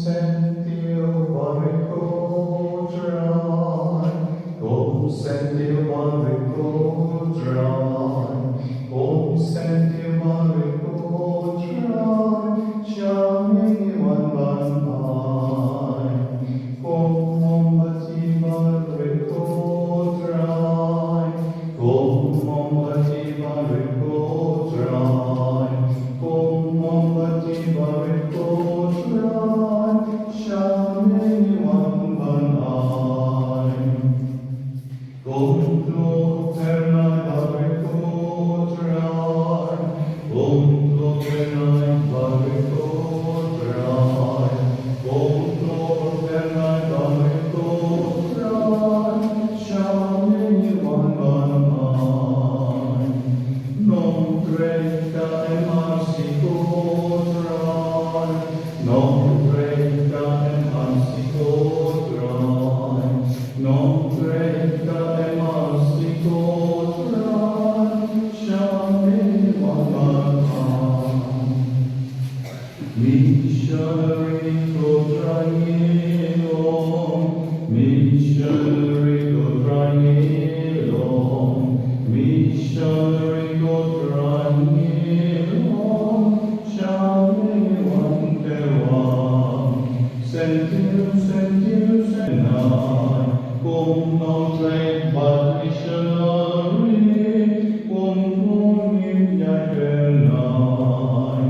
Sentiu baricodrai, cum sentiu baricodrai, cum sentiu baricodrai, Shami Wan Ban Pai, cum Mombati baricodrai, cum Mombati baricodrai, cum Mombati baricodrai, Shami Wan Ban Pai, cum tu pernai baricodrai, cum tu pernai baricodrai, cum tu pernai baricodrai, Shami Wan Ban Pai, non tretta e marsi codrai, non tretta e marsi codrai, non tretta e marsi codrai, Shami Wan Ban Pai. Missionary Godrangelon, Missionary Godrangelon, Missionary Godrangelon, Shami Wan Tewan, Sentiu, Senai, cum non trade but missionary, cum Nia Kenai,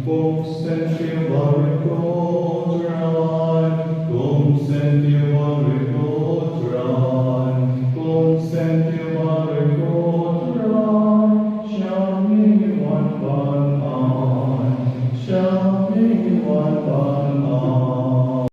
cum sentiu baricodrai, cum sentiu baricodrai, cum sentiu baricodrai, Shami Wan Ban Pai, Shami Wan Ban Pai.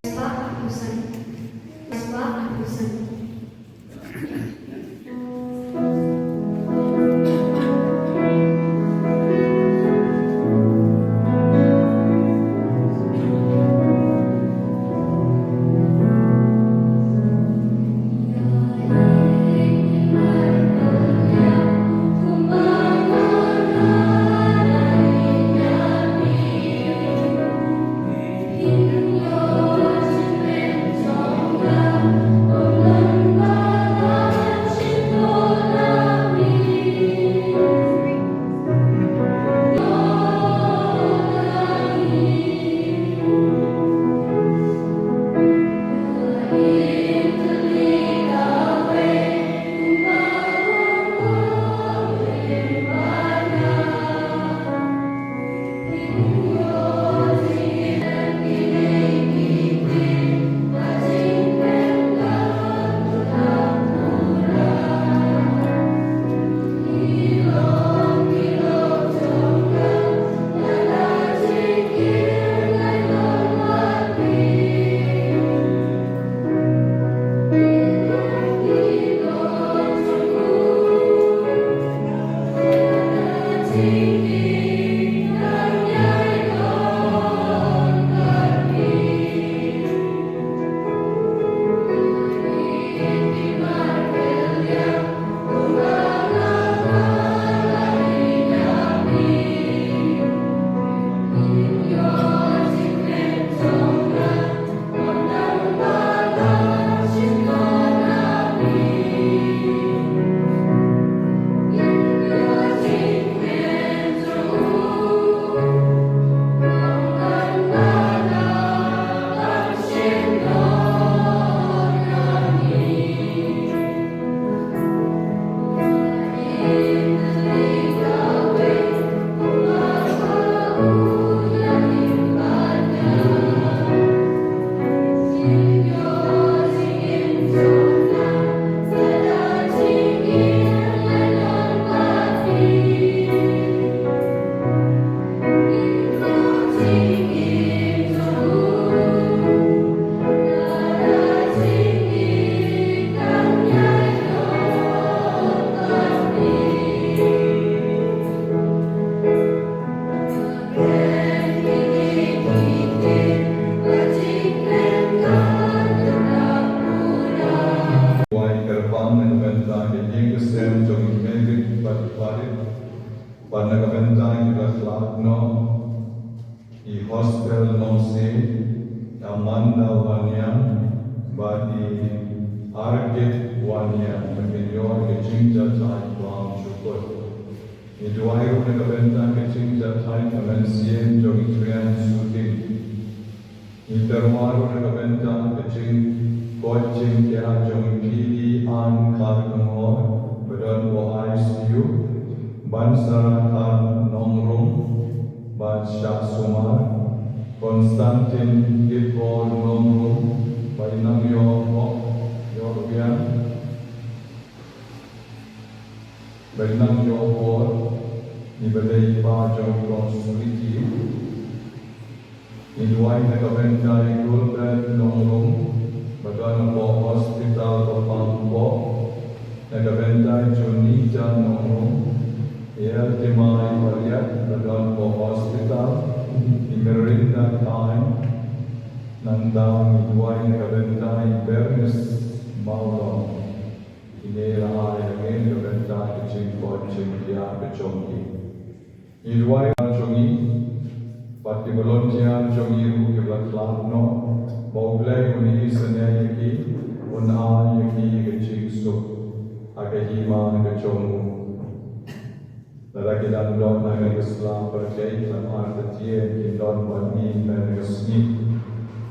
Varna Kaventana Kilasladno, I Hospital Nomsi, Mandalvanya, Badi Argit Wanya, Menyor Gajing Jatai Bang Shukot. Iduayo Negabenta Gajing Jatai Kamensien Jogitrian Sutin. Interwaro Negabenta Gajing Gojing Kya Jongpili An Karkamor, Badan Wo ICU, Bansara Kar Nongrum, Bansha Sumar, Konstantin Gipor Nongrum, Bainang Yorbian, Bainang Yorpor, Nibadei Pa Jongkong Suliti, Iduai Negabenta Gulben Nongrum, Badan Po Hospital Bapangpo, Negabenta Junita Nongrum, Ia Timai Variat, Badan Po Hospital, Imerinda Time, Nandang Iduai Negabenta Bernis Maudon, Inera Ayangin Negabenta Kecingkot Cingkia Kecongki. Iduai Jongi, Pati Bolontia Jongi Ukiblat Latno, Mauglai Uni Sanayaki, Una Yaki Kecingsu, Agahima Kecongmu. Larakilan Lord Nagagislam Percaya Lamar Tetian Kindon Bani Nagagisni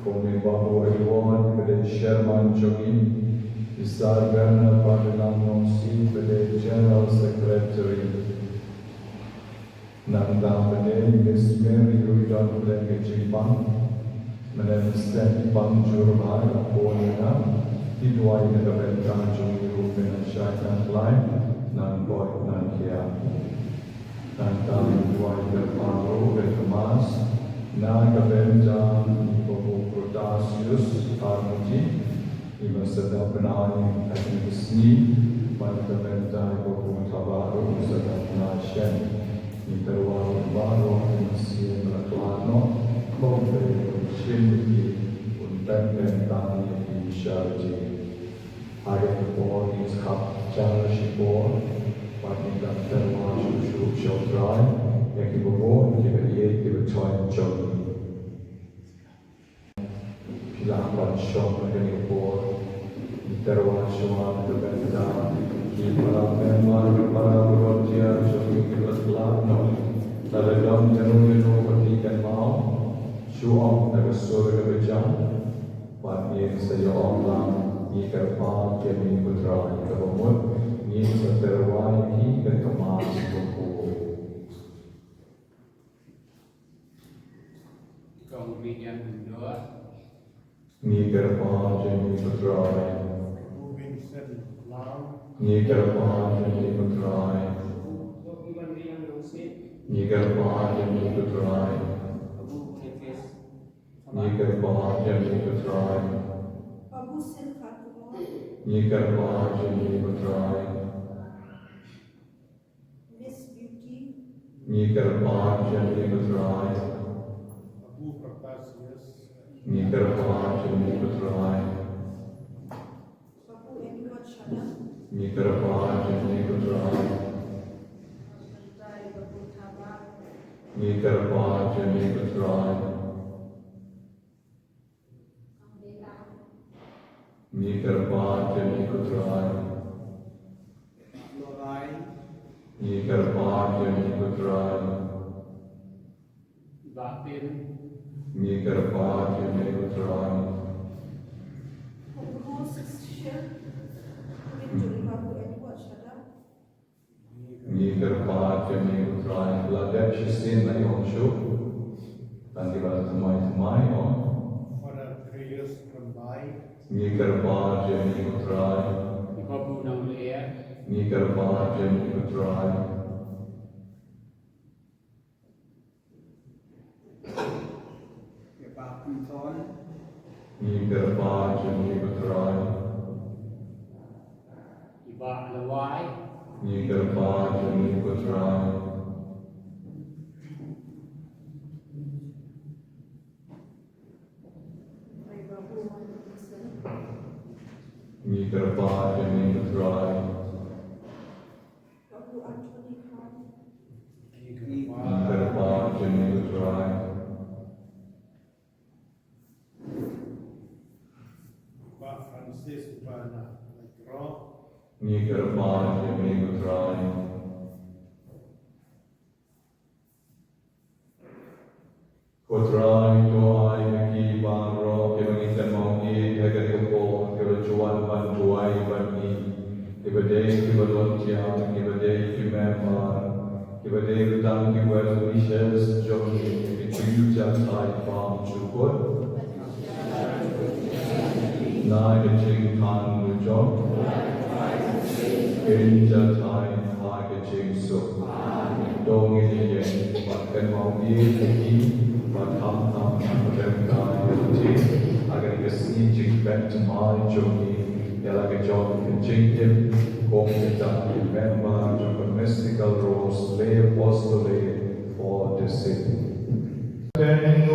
Kumi Bahu Iwan Pada Sherman Jogi Isar Berna Padanan Nongsi Pada General Secretary Nanda Pada Miss Mary Rudan Pada Kejipang Menemisten Pang Jurmai Aponyana Hidwai Negabenta Jogi Rupena Syaitan Lain Nan Boy Nan Kia Tentang Tuan Berparu dan Kemas, Naga Benjam, Ibu Protasius, Armuji, Ibu Sedap Penani, Teknik Seni, Banta Benjam, Ibu Tabaru, Sedap Penasyen, Interwaru Baru, Masih Melaklano, Kompe, Shimiki, Unten Bentani, Isharji, Ayat Kepor, Iskap, Jangan Shipor, Pakai terma susu shotrai, yang kita buat kita ye kita coy coy. Pilahan shot yang kita buat, terma semua berbeda. Kita memang para bekerja sebagai kita selama. Dalam jenuh petikan mau, suam dan surga berjam. Pakai saya orang ikat pah kami putra kita buat. Ini seterwai ki dan kemas buku. Kemudian kedua, Ni kerapaan jadi putrai. Ni kerapaan jadi putrai. Ni kerapaan jadi putrai. Ni kerapaan jadi putrai. Ni kerapaan jadi putrai. Ni kerapaan jadi putrai. Ni kerapaan jadi putrai. Ni kerapaan jadi putrai. Ni kerapaan jadi putrai. Ni kerapaan jadi putrai. Ni kerapaan jadi putrai. batin, Ni kerapaan jadi putrai. Ni kerapaan jadi putrai. Belajar sisin dari onshu. Nanti pada temai-temai on. Ni kerapaan jadi putrai. Ibu nang lihat, Ni kerapaan jadi putrai. Ni kerapaan jadi putrai. iba lawai, Ni kerapaan jadi putrai. Ni kerapaan jadi putrai. Ni kerapaan jadi putrai. Francis Bana Rock Ni Karpan Yami Gutrai Kutrai Tuai Naki Ban Rock Yami Tamongi Hagaripo Kirachuan Ban Tuai Bani Kibade Kibalontia Kibade Kimemar Kibade Rutang Kiwel Wishes Jogi Kichu Jatai Farm Chukut Nai Kaching Kan Lujok Kinja Thai Hai Kaching Suk Dong In Yen Wat Kan Mau Ye Ki Wat Tham Tham Dem Kai Ti Agar Kasi Jing Bet Mai Jogi Yala Kachok Kaching Tim Kong Kita Remember Jok Mystical Rose Lay Apostolate for the city Standing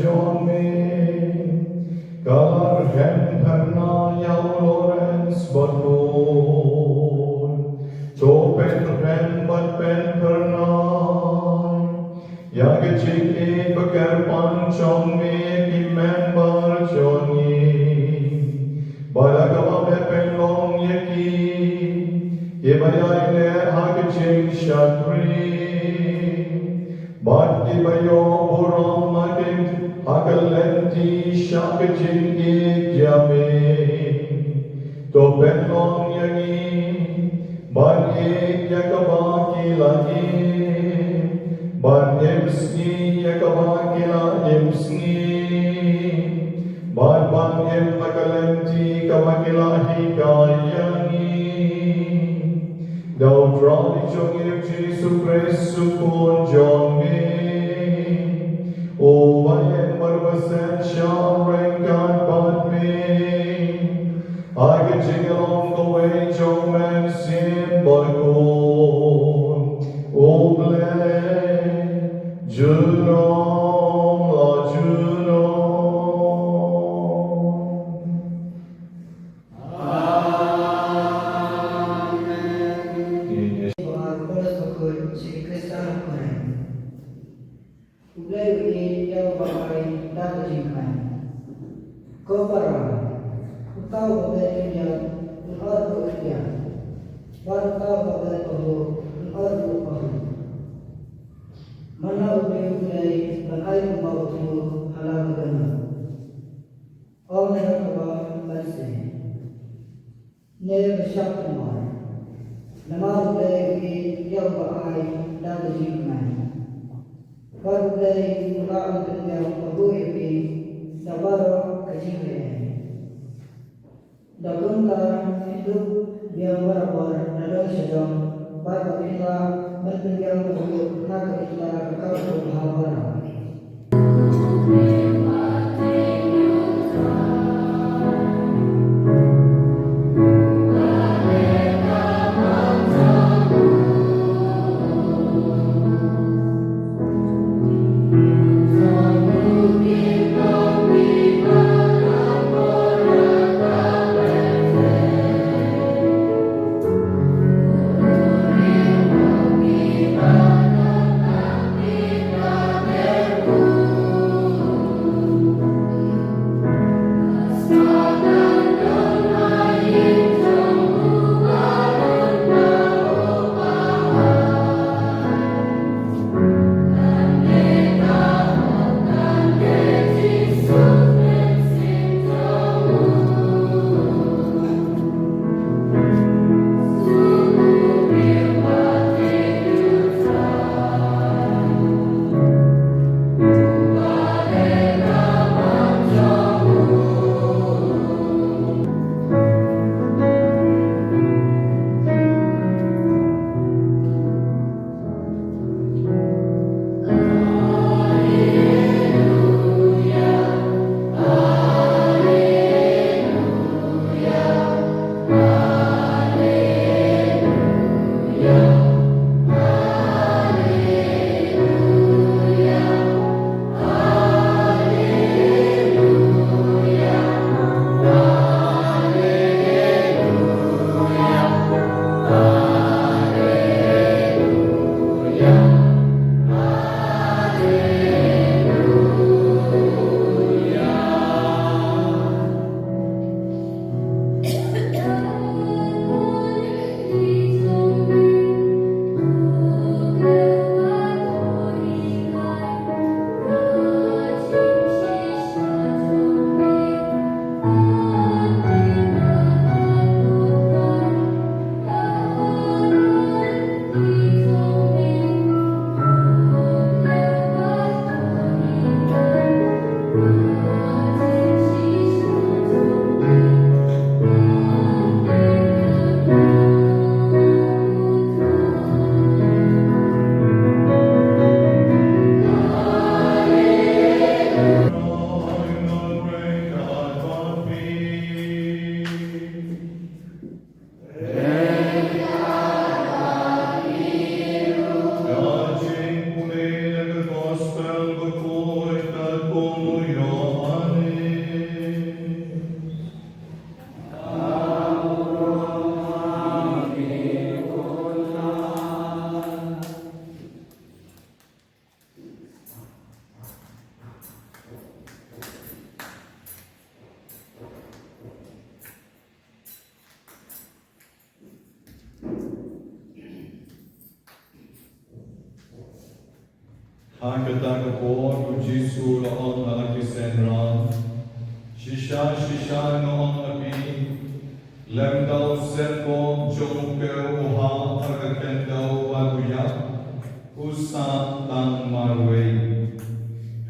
John me, God trong mi kim men bar choni Baragama bepen long yeki Yebayai ne hagachim shatri Bhakti bayo buram magin hagalenti shakajin ikyame To ben long yagi Banye yakabaki lagi Banyemsni yakabakila yemsni Banyem nakalenti kabakila hikayani Thou drawing of Jesus Christ upon John me O Vayan Marvasan shall rank God but me I can sing along the way John man sin but O bless Juno, La Juno. Amen. Si Krista Kuren. Ublay uli yaw bakay dato jingkan. Ko para. Utaw babay niya unod ko niya. Wan utaw babay ko unod ko. Mana ublay banay kumawag halang gana. Om nakaba banse. Ne besyak kumar. Nama ublay yaw bakay dato jingkan. Baru dari muka untuk yang bahu ini, dapat kecilnya. Dalam cara hidup yang berabar dalam sedang, baru kita berpegang teguh nak kita kekal berbahagia. Hakata kapor ku Jisu laon alaki senran. Shisha noon api. Lem dau serpo jong peu uha argaken dau waluya. Usa tang marway.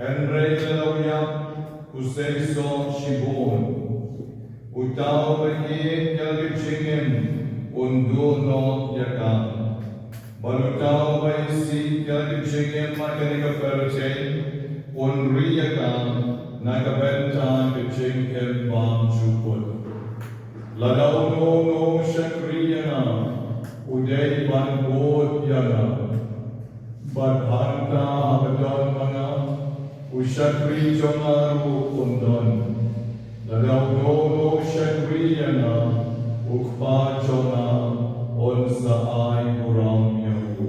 Henry lauya useiso shibon. Utau bagi kalipchingem undu no yakam. Balutau bai si kalipchingem makanika perchay unriyakam nakabenta kipchingem bam chuput. Ladau no shakriyana uday ban bod yana. Badhanta abadon mana ushakri jomaru undon. Ladau no shakriyana ukpa jona on saai kuram yahu.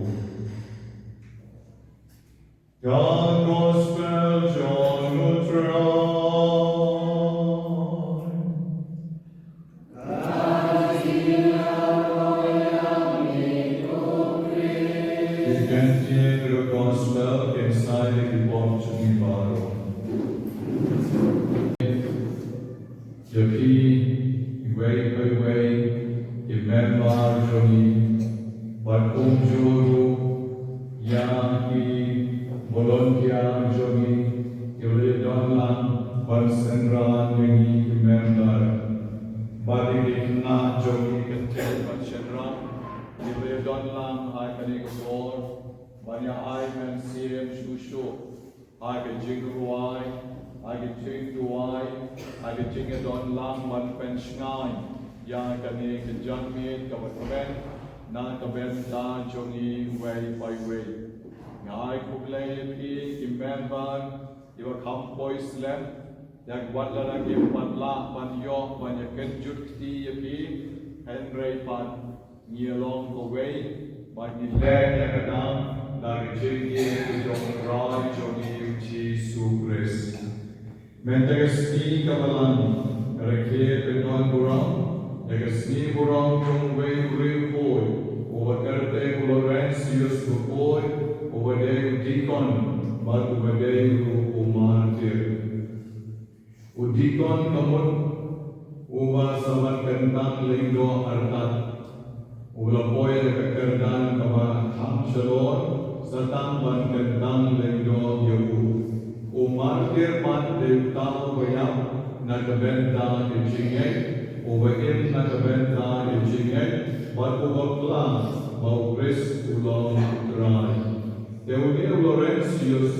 God Gospel John Lutron. You can hear the gospel inside the box in Baro. Yapi, way, remember Johnny, but Juru, Yaki, Bologna, Johnny, Yuledonlan, Bansendran, Yuni, remember. Badikina, Johnny, Kentel, Bansendran, Yuledonlan, I can explore, Banya I can see him, Shushu, I can Jiguruai, I can Jinguai, I can Jingadonlan, Ban Penshnai. Ya kami kejanmit kawan-kawan na kaben da jongi way by way. Ngai kublai pi kimemban iwa kam boys lem yak wadla kim padla ban yo ban yaken jutti pi Henry pan nialong the way ban ni le yakadam da jingi jong rai jongi chi sugres. Mentagasti kawalan rekhe penon burang. Negasni burang jong way uri boy, ovakarte Laurentius boy, ovade Udikon, but ovade umartir. Udikon kamut, uva saman kentang linggo artat, ulapoy kakardan kama ham shalon, satang ban kentang linggo yahu. Umartir man devtao bayam, nakabenta ijingay, Ubain na kabenta ijingay, but ubakla, maugris ulang utray. Teuni Laurentius,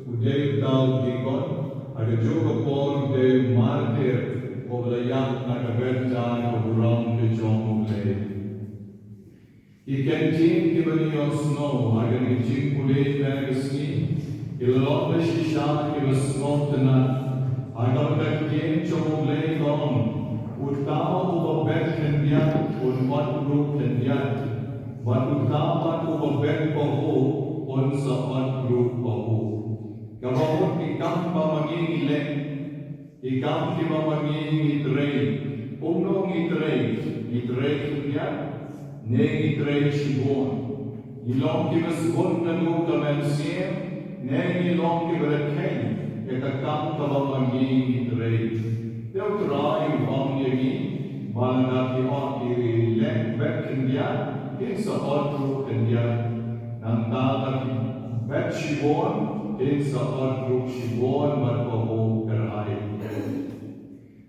uday tau dikon, agajuga por uday martir, oblayak na kabenta uburang kijong ublay. Ikentin kibanios no, agan ijing ulay megasni, ilalong na shisha kibasmong tanan, agan kakin chong ublay kong, Utama ubabet kendian un wan group kendian, wan utama ubabet pahu un sa wan group pahu. Kamapun ikam pamanging ilek, ikam pamanging itrei, umnong itrei kendian, neng itrei shibon. Ilong kibasbon kanu kamensiem, neng ilong kiberekhen, etakam pamanging itrei. Teu trai uang yagi, balanda ki on kiri lek bet kendian, insa otru kendian. Nanta ki bet shibon, insa otru shibon berkoho kerai.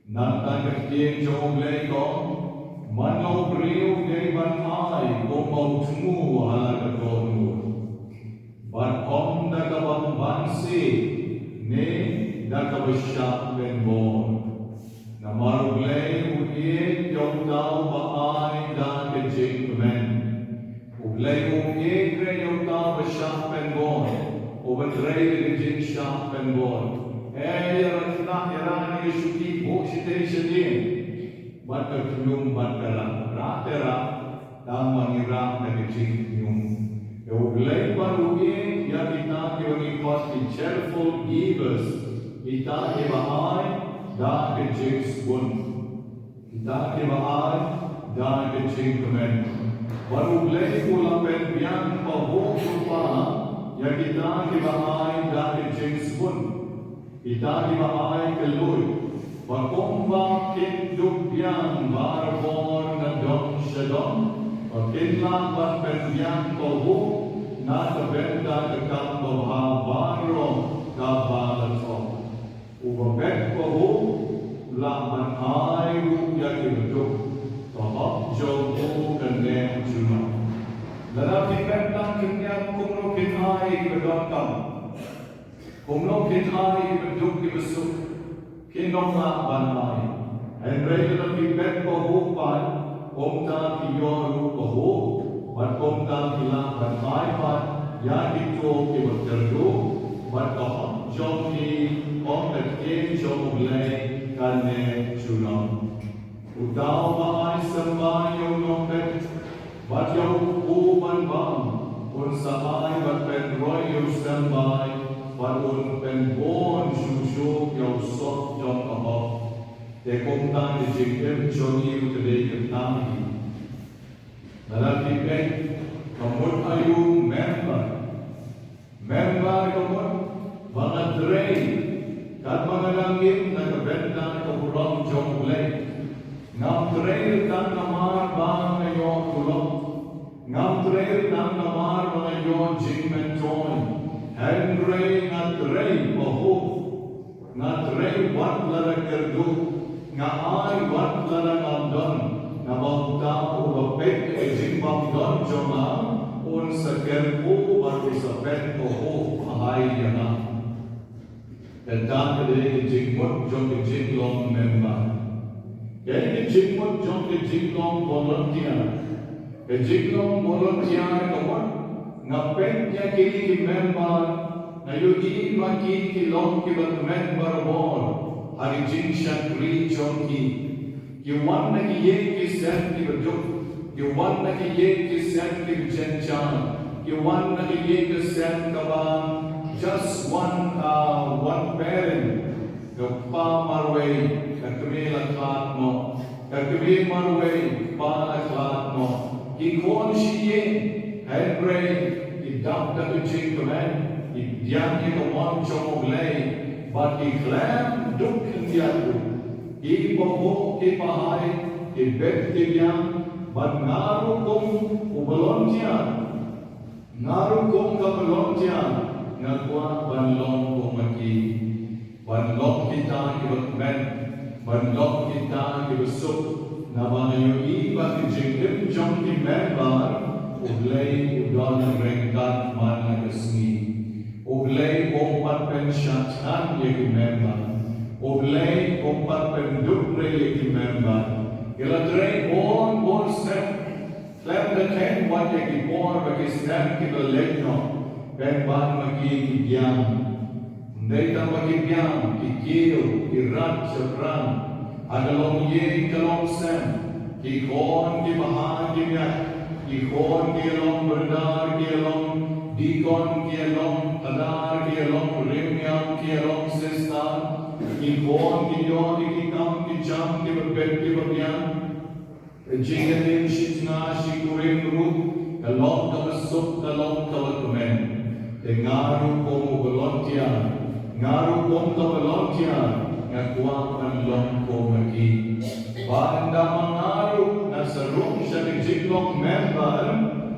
Nanta kekien jom lekong, mano priu gay bantai, komau tumu ala ketonu. Ban om dakabang bansi, ne dakabasyak benbon. Namaruglay uye yong tao baay da kejing men. Uglay uye gre yong tao basyak penbon. Ubadray kejing syak penbon. Yaratna yarani shuki bo shite shadin. Batka tulung batkara. Ratera tamang irak na kejing yung. Uglay paruye ya kita kiwani pas ki cheerful givers. Kita kibahay da kejing sebun. Kita kibahay da kejing kemen. Baru boleh ulang penbian bahwa rupa ya kita kibahay dari James Bond. Kita kibahay keluy. Wakumba kindubyan barbor na dom syadom. Wakinlaban pendiang kohu na kabenda dekat babaro kabalato. Ubabet kohu laman ayu ya kibuduk. Tahap jogu kandeng junok. Dalam dipendang kenyang kumlokin ai berdokam. Kumlokin ai berduk di besuk. Kinong na banai. Henry dalam dipend kohupan. Kumta kiyoru kohu. Bat kumta kilang banai pat. Ya itu kiberterdu. Bat kaham jom ki. Om terkin jom mulai kane junam. Udau maai sembahyong nombet. Bat yung uman bang, un sahay bat pen roy yung sembay, bat un pen bon syusyuk yung sok yung kabok. Te kong tang di jingkem chongi utadey yung tangi. Dalam pen, kamut ayung member kamut, mga dray, kat mga langit na kabenta kaburang jong ulay. Ngam dray kan namar bang ngayon kulong. Ngam dray kan namar bang ngayon jingmen join. Henry nga dray mahuk. Nga dray wat lara kerdu. Nga ay wat lara ngandon. Nga bangta ubapet jingbang don jomang. Un sa kerpu baru sa pet mahuk ahay yana. Tentang kadang jingmut jom jinglong member. Jadi jingmut jom ke jinglong volunteer. Ke jinglong volunteer kawan ngapet ya kiri ki member na yugi bagi ki long ki bat member bol hari jing shakri jom ki wan na ki ye ki sen ki bjuk ki wan na ki ye ki sen ki jenchan ki wan na ki ye ki sen kawan just one parent Gapa marway, kami laklat mo, kami marway, palaklat mo. Ikon siye, Henry, idap na tujing kamen, idyan ikawan chomoglay, but iklam duk kendiyatu. Ipoho kipahay, ibet kibyan, but narukong ubalontiyan, narukong kabalontiyan, ngagwa banlong kumaki. Banlok kita kibakmen, banlok kita kibasuk, na mga iba kijingkim jom kimembar, uglay udon rengkat man nagasni, uglay ompat pensyatan ya kimembar, uglay ompat pendukre ya kimembar, iladrey bon step, flem the ten wat ya kibor bagi step kibalekno, penban magi kibyang. Mereka bagi-biang, kikil, kirat, syakran, adalong ye, kalong sem, kikon, kimahan, kimyak, kikon, kialong, berdar, kialong, dikon, kialong, adar, kialong, rimyam, kialong, sestan, kikon, kiyon, kikam, kicham, kibabet, kibabyan, jinganin, shitna, shikurim, ruk, kalong, kabasuk, kalong, kabatumen, tengaru, komu, volunteer, ngaru kong kabalontiyan, ngagwa panlong ko magi. Banda mangaru na sarong siya ni jinglong member,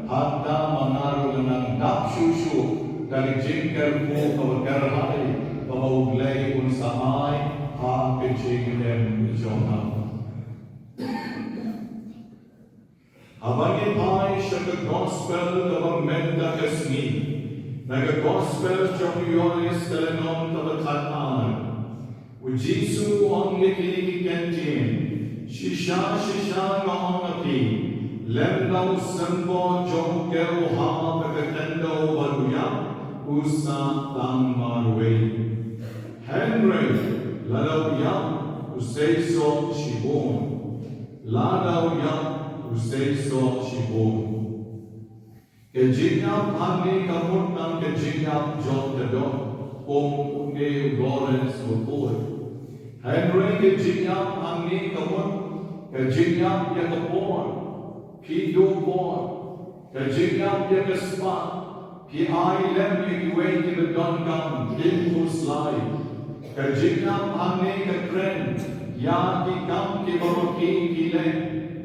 hatta mangaru na ng dapsyusyo, kali jingker po kawagarhay, pamauglay kung saay, hapijingkem jongha. Habang ipay siya ka-gospel kawamenda kasni, Nag-gospel Jomiolis Telenom Tabatataan. Ujisu ang likikikentin. Shisha ngongati. Lemdaw sempo Jomkero hama pagkatendo baruya. Usa tang marway. Henry ladaw yang usayso shibon. Ladaw yang usayso shibon. Kejinyap ani kamut ng kejinyap John Tedon kung unge Lawrence Wood. Henry kejinyap ani kamut kejinyap yakapon, kido pon, kejinyap yakaspa, Ki ai lem ye wei ki the don kam dim ku slai. Ka jinam hamne ka tren ya ki kam ki baroki ki le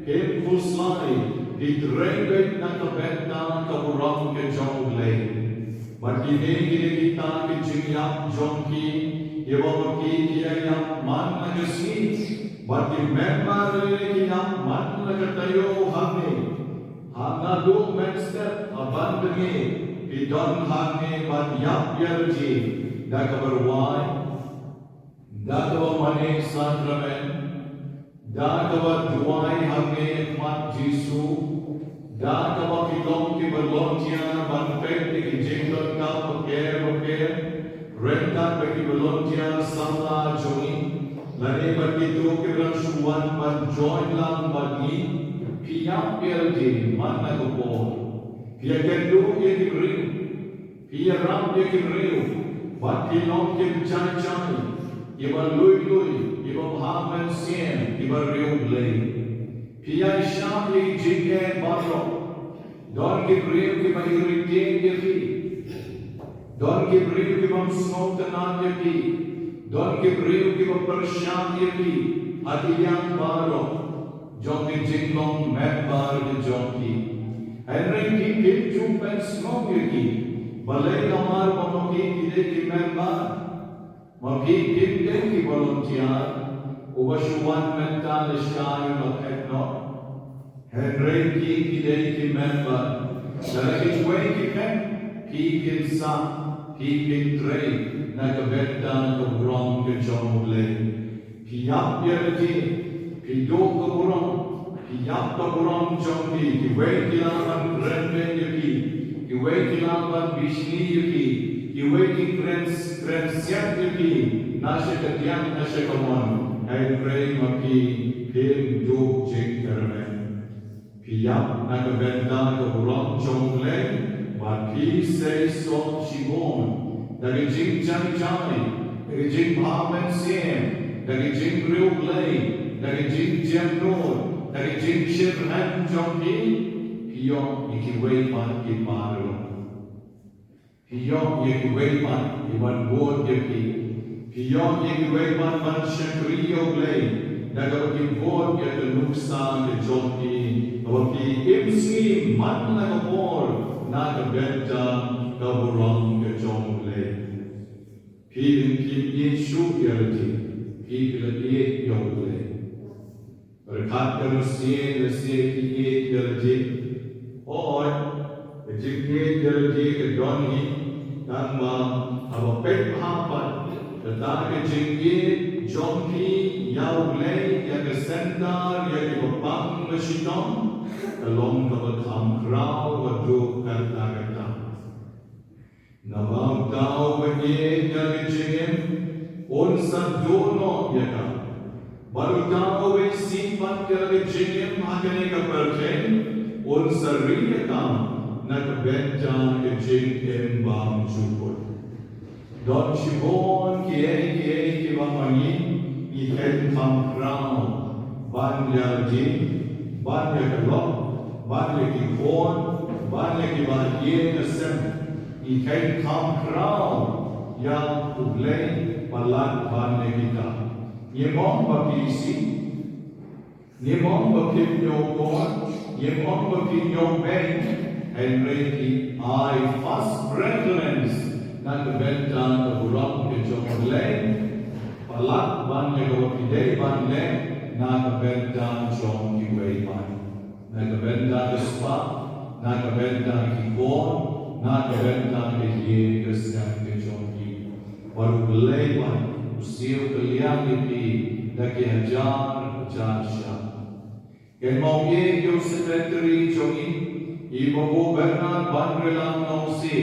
dim ku slai. Ki tren na ka betta ka burang ke jong le. But ki ne ki kita ki jinyam jong ki ye baroki ki ayam man na ka si. But ki member le ki yam man na ka tayo hamne. Hamna do men step abandonne. Ki don hamne man yap yerji. Da ka berwai. Da ka mane sakramen. Da ka berduai hamne mat Jisu. Da ka kilom ki berlontia ban pek ki jingdon ka paker. Renta ki berlontia samla jongi. Lane begitu ki rasuan ban join lang bagi. Piyam yerji man na ko. Pia kendu ye ki riu, pia ram ye ki riu, bat ki long ki chai chai, ye ba lui, ye ba bhaman sien, ye ba riu lei. Pia sham ye jingge baro, don ki riu ki ba irrite ye fi, don ki riu ki ba smotanan ye fi, don ki riu ki ba pershan ye fi, atiyang baro, jong ki jinglong member ki jong ki. Henry ki kim chupen smoke ki balai kamar pamoki kide ki member maki kim ki volunteer ubashuan mental shy of etno Henry ki kide ki member dalaki kwe ki ken ki sa ki trei na kabeta na kaburong ke jomule ki yap yerti ki do kaburong Yap kaburong jombi, ki wei kilaban rende yuki, ki wei kilaban bishni yuki, ki wei ki krensiat yuki, nashe katiang nashe kamon, hai prei maki pim duk jing kermen. Ki yap nakabenda kaburong jomble, but pi say so shibon, dagi jing chai chai, dagi jing bhamen siem, dagi jing riu blei, dagi jing jem road, dari jingshir han jombi, piyong ikiway man ki paro. Piyong ikiway man iwan bod yaki. Piyong ikiway man shakriyo glay. Nagawaki bod yaki luksa ki jombi. Nagawaki imsi man nagapor nagabenta kaburang ki jomblay. Piling kim yishu yalati. Piling yit yomblay. Berkat kerusia ki ye kerji, or jikye kerji ke doni, dan apa pek hapan, tetapi jikye jomki yaulay ya kesendar ya ke bapang mesinong, kalong kabakam krau wadu kata. Namam tau benye ya kejengem, unsad dono ya ka. Baru tahu sifat kerajaan makanya kepercayaan unsur riakam nak benca kejeng embang juput. Don shibon kiai kiwamani ikan kamkrau ban yarji ban yakalok ban yakikon ban yakibahye kesem ikan kamkrau yang ublay palat ban yakita. Yemong bapisi, yemong bapinyo kon, yemong bapinyo ben, Henry I first preference na kebenta keburang ke jomle, palat ban yagawapide ban le na kebenta jom kiway ban, na kebenta kespa, na kebenta kikon, na kebenta keye kesang ke jom ki, baru belai ban. Usia kalian ini daki hajar syah. Ken mau ye yo secretary jongi, ibu Bernard Bandrelang nausi.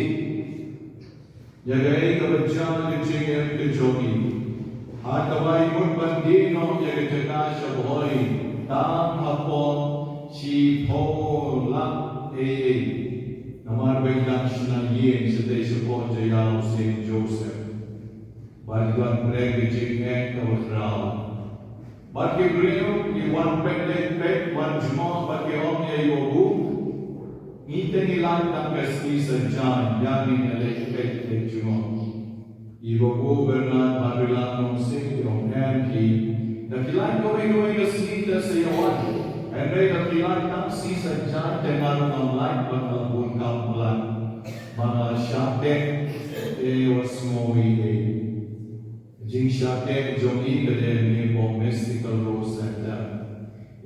Jagai kebencian kecingem ke jongi. Hatabai pun bandino jagai cekah syabhoi. Tam hapon si polak Namar baiklah sunan yen sedai sepon jayau Saint Joseph. Bantuan mereka jingeng keberau. Bagi beliau, di wan pek, wan jemaah bagi omnya ibu. ngiten ilan ng kasi sa John, yamin na lekpet de Juno. Ibo Bernard Marilang Sing yung MP, nakilan ko ay kasita sa yawan. And may nakilan ng si sa John, tenaro ng light, pagkalabun kamulan. Mga syate, was mo Jing syate, jong ikade ni po mystical rose center.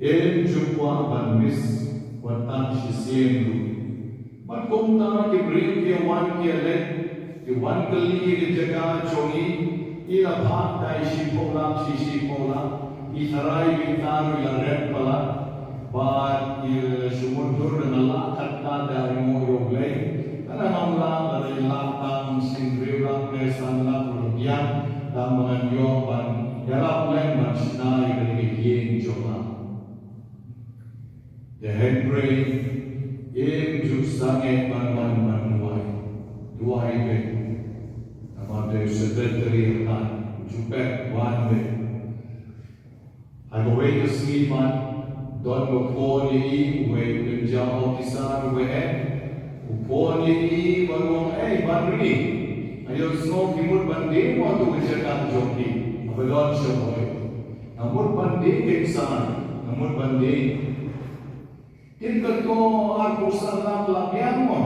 Jumpa ban miss, watan si Sienru. Magkumta kibring yawan kialet, Iwan kali jaga jongi, ila bhat dai shipola, itharai bintaru ila repala, bat il sumundur nala katta dari mo yoglay, kana namla dari latang sindriwa nesanla rupiah, dan menganyoban yarap len mansnai dari yen joma. The Henry, jusange manuai, duai be. Mother secretary kan jupet one way. I go away to sleep man. Don't go for the way to jump officer way. For the balong bandri. Ayo snow kimur bandi mo tu kerjakan joki. Abelon shoboy. Namun bandi keksan. Namun bandi. Kita to arpusan lang labian mo.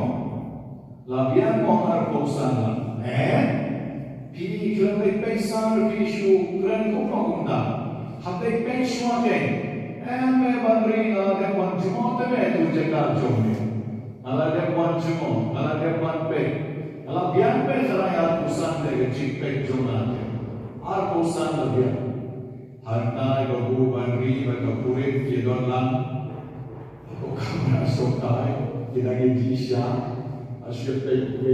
Labian mo arpusan lang. Pi klang pensar pi shu klang ko pagunda. Hatai pensua ke. Me bandri na de wan jumo te me tu jaga jome. Ala de wan jumo, ala de wan pe. Ala bian pe sarai ar pusan de chip pe jona te. Ar pusan la bian. Harta go bandri ba ka purit ki don lang. Ko kamera sokai kita ge jisha. Asype pe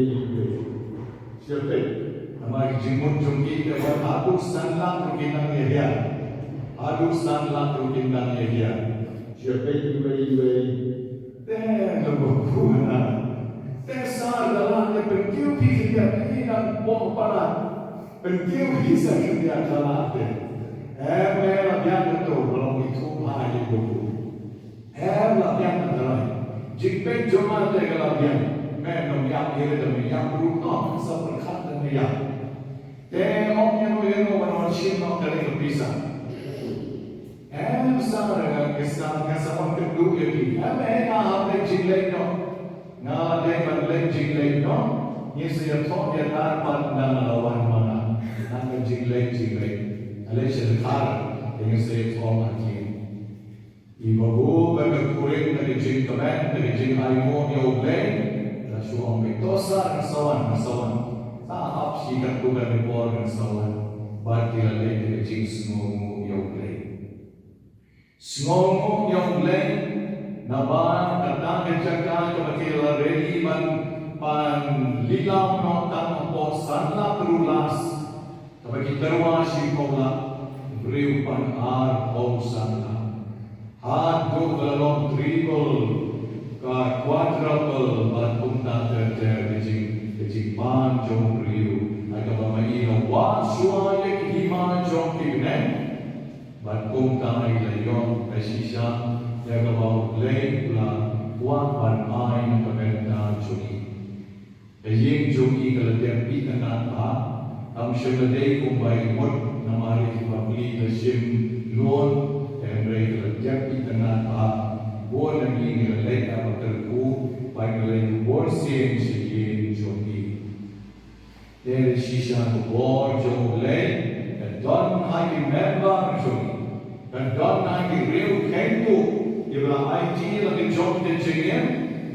Siapa? Nama jimut jumki kewan aduk sanlang rukinang yahya. Aduk sanlang rukinang yahya. Siapa iwe. Teh lebuku mana? Teh sar dalam yang pentiu bisa kita buang parat. Pentiu bisa kita dalam teh. Mereka biar betul belum itu hari buku. Biar betul. Jika cuma teh kalau biar. Memang yang ini demi yang berutang seperti demi yang. Om yang orang Cina kali berpisah. Besar kesal kesal kedua ini. Mereka ada jilid no, nada berlek jilid no. Ini saya tahu dia dapat dan lawan mana. Nada jilid. Alih sekarang ini saya tahu lagi. Ibu berkuring dari jin kemen dari jin aimo yogleng. Suang betosa nasawan. Tahap sikat bukan report nasawan. Bagi lalai kecing sengomu yang lain. Naban katang kejaga kebakil reli pan lilam notang posan la perulas. Kebakil terwasi kola beriu pan ar posan la. Had go dalam triple. Quadruple but punta kecing pan jong riu agak bamaino wasua yang hima jong kibnen but punta ilayon pesisha jaga bau lei pula wan pan ain kebenta joni kejing jogi kalau dia pi dengan pa am syadai kumbai mut namari kibabli kesim non dan mereka dia pi dengan pa Buat lagi nilai apa terku, baik nilai buat siang sekian joki. Dari sisa tu buat jomlei, dan hagi member joki, dan hagi real kentu, ialah IT lagi jom terjengin,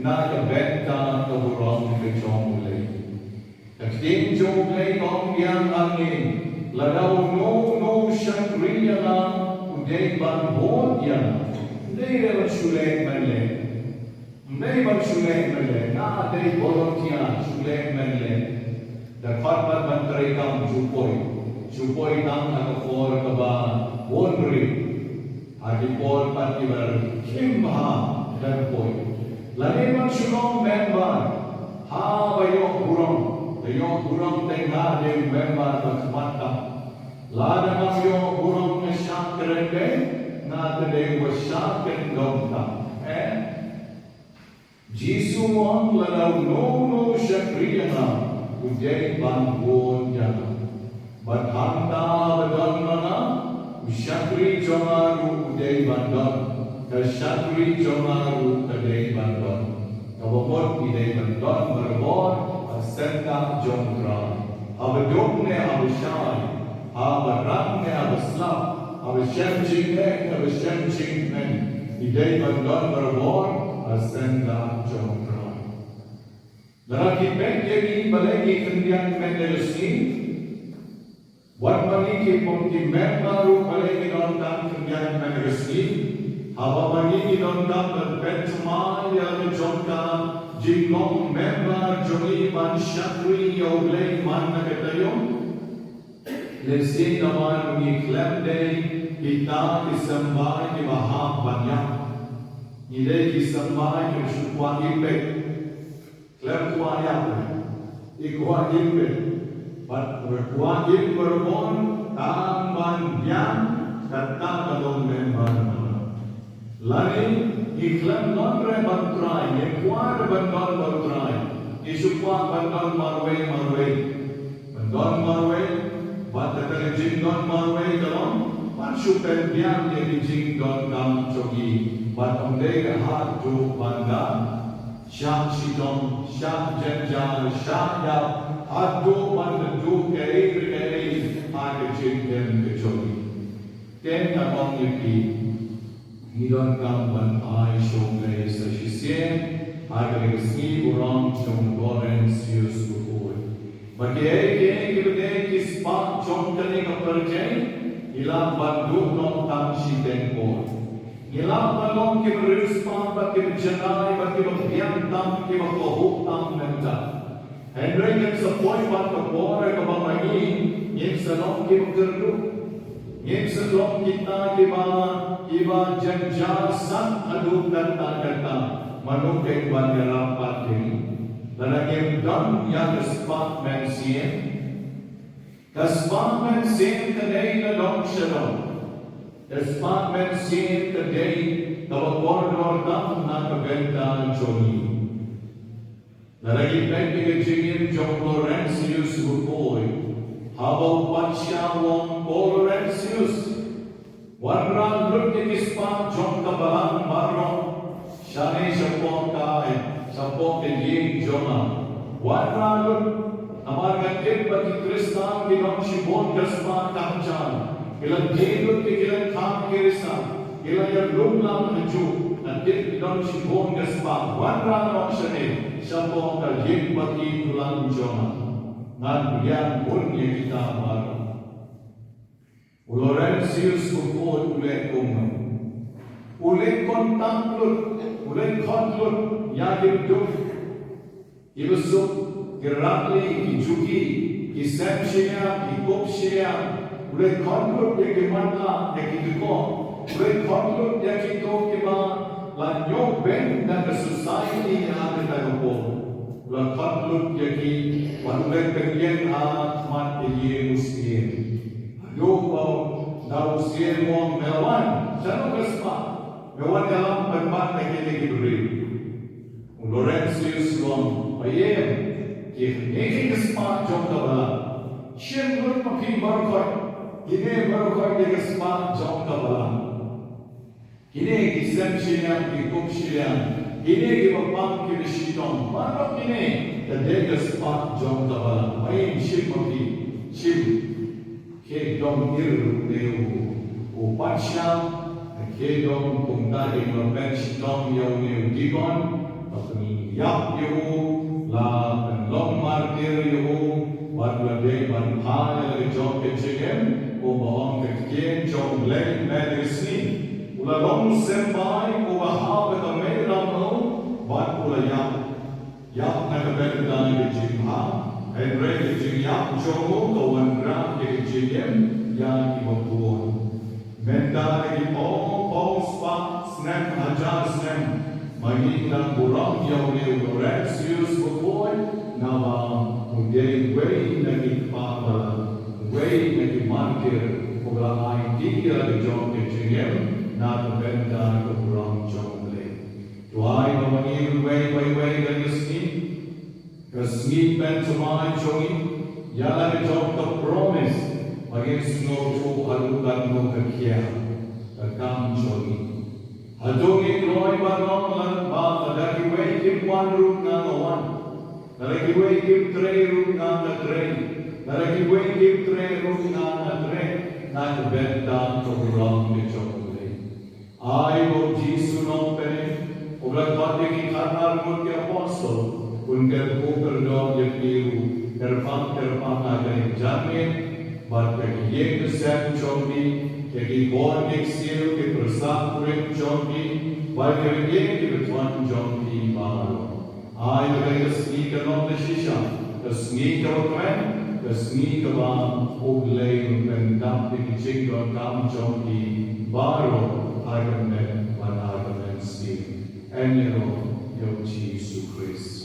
nak benta keburang ke jomlei. Ketika jomlei kau yang angin, ladau no syakriya lah, udai banbon yang. They Shulek Mele, not they volunteer, Shulek Mele. The Farmer Mantray come Jupoi Nam and the four Kaba, wandering. Adipol Pativer, Kimha, that boy. Laneman Shulong member, Ha by your Burong, the Yon Burong Tenga, they member the Mata. Ladamam your Burong Nishak Rende. Na today was sharp and long time. Jisu ang lalaw no siya kriyana, ujay bangon yana. Badhanta badang mana, usyakri jongaru ujay bandon, kasyakri jongaru kadai bandon. Kabamot idai bandon berbon, asenta jongkra. Abadokne abasyai, abarakne abaslap, abasyamching men, idai bandon berbon, asenta jongkra. Lalaki pek jadi balai kendian mendelusi, buat bagi pemti baru balai nonton kendian mendelusi, haba bagi nonton berbet semai yang jongka, jinglong member joni man syakri yoglei man nagetayong, lesi naman mengiklaim day kita disembah di mahal banyak. Nilai disembah yang syukur ipek, klaim kuayap, ikuat ipek, berkuat ipek berbon, tamban yang datang dalam member. Lani iklan non-re bantrai, ikuat bandon bantrai, isukuat bandon marway, bandon marway, batatari jingdon marway dalam, pansupen biang jadi jingdon kam cogi. Batong dega hatu banda, syak sidong, syak jenjal, syak yap, hatu banda du kei, hake jingden kecogi. Ken katong yuki, hidon kam ban ai shong lei sa shisien, hake legasni urang shong goren sius bukul. Bagi kene kibede kispak chong kani kaperjai, ilang bandu nong tam shiten por. Ilang balong kiberispan bagi berjenai bagi berbiantam bagi berkohutam nenda. Hendrai yang sepoi bat kebore kebamai yang selong kiberdu, yang selong kita kiba jenjasan adu kata manukeng bandera patini. Lalagim dan yang kespat mensien, kespat mensien kedai ladong shalom. Despat mensin kedai tawakor dam na kabenta joni. Lalagi pek kejingin jong Laurentius bukoy. Habaw pansya wong Laurentius. Warna lut kispat jong kabalang marong. Syane sapong kain, sapong kejing joma. Warna lut amargan bagi Kristan kinong sibon kespat kamchan. Ilang jilid ilang kam kirisa, ilang yang lumlam menuju, nanti ilang sibon gaspa, warna noksane, sabong kaljim bagi tulang joma, ngan yang pun yang kita baru. Laurentius ukod ule kumam, ule kontaklut, ule kontlut, yadim duf, ibusuk, kirali, kijuki, kisemshia, kikopshia. Ule konlut yang kemana yang kita ule konlut yang kita kema lanjut ben dan society yang ada dalam ule konlut yang kita ule pengen mat yang muslim aduh bau dah muslim mau melawan jangan kespa melawan dalam tempat yang kita beri Laurentius wong ayam kita kespa jom kabala siapa makin berkait Kini baru dia kesempatan jom kabalang. Kini kisam syariah, kitab syariah. Kini kibapang kibisitong. Baru kini dia kesempatan jom kabalang. Main ship mati, ship. Kedong iru leu. Upat syam. Kedong kumtari merben sitong yau leu digon. Pakni yap yu. La penlong martir yu. Baru dia banhal jom kecegem. Ubahang kekien jom lei medresni ulalong sembai ubahang ketamai ramau bat ulayam yap nakaberdana kejimha Henry kejim yap jomo kawan ram kejim yang ibabuan menda lagi pong spa snem hajar snem magiging burang yaw ni Laurentius bukoy nawa mungkin way nagipapala way nagimarkir kung idea di jom kejim na kabenda kaburang jom lei Tuai memanggil way kesni pen cuma jogi, yalah jom ke promise, bagi snow tu alukan mo kekia, kekam jogi. Hajogi kloi banom lan ba lagi way kim one room na one, lagi way kim three room na three, lagi way kim three room na three, na bed down to wrong ni jogi. I will Jesus no pen, obrak bate ki karnar mo ke apostle. Unter Google Dog Yetiru, Terpang akan jamin, but bagi ye kesem chombi, bagi God exil ke persat kurim chombi, bagi ye ke betuan chombi baru. Ai bagi kesni ke non desisha, kesni ke wakmen, kesni ke bang uglay pendam di jingga kam chombi baru argument ban argument stil. Enero yo Jesus Christ.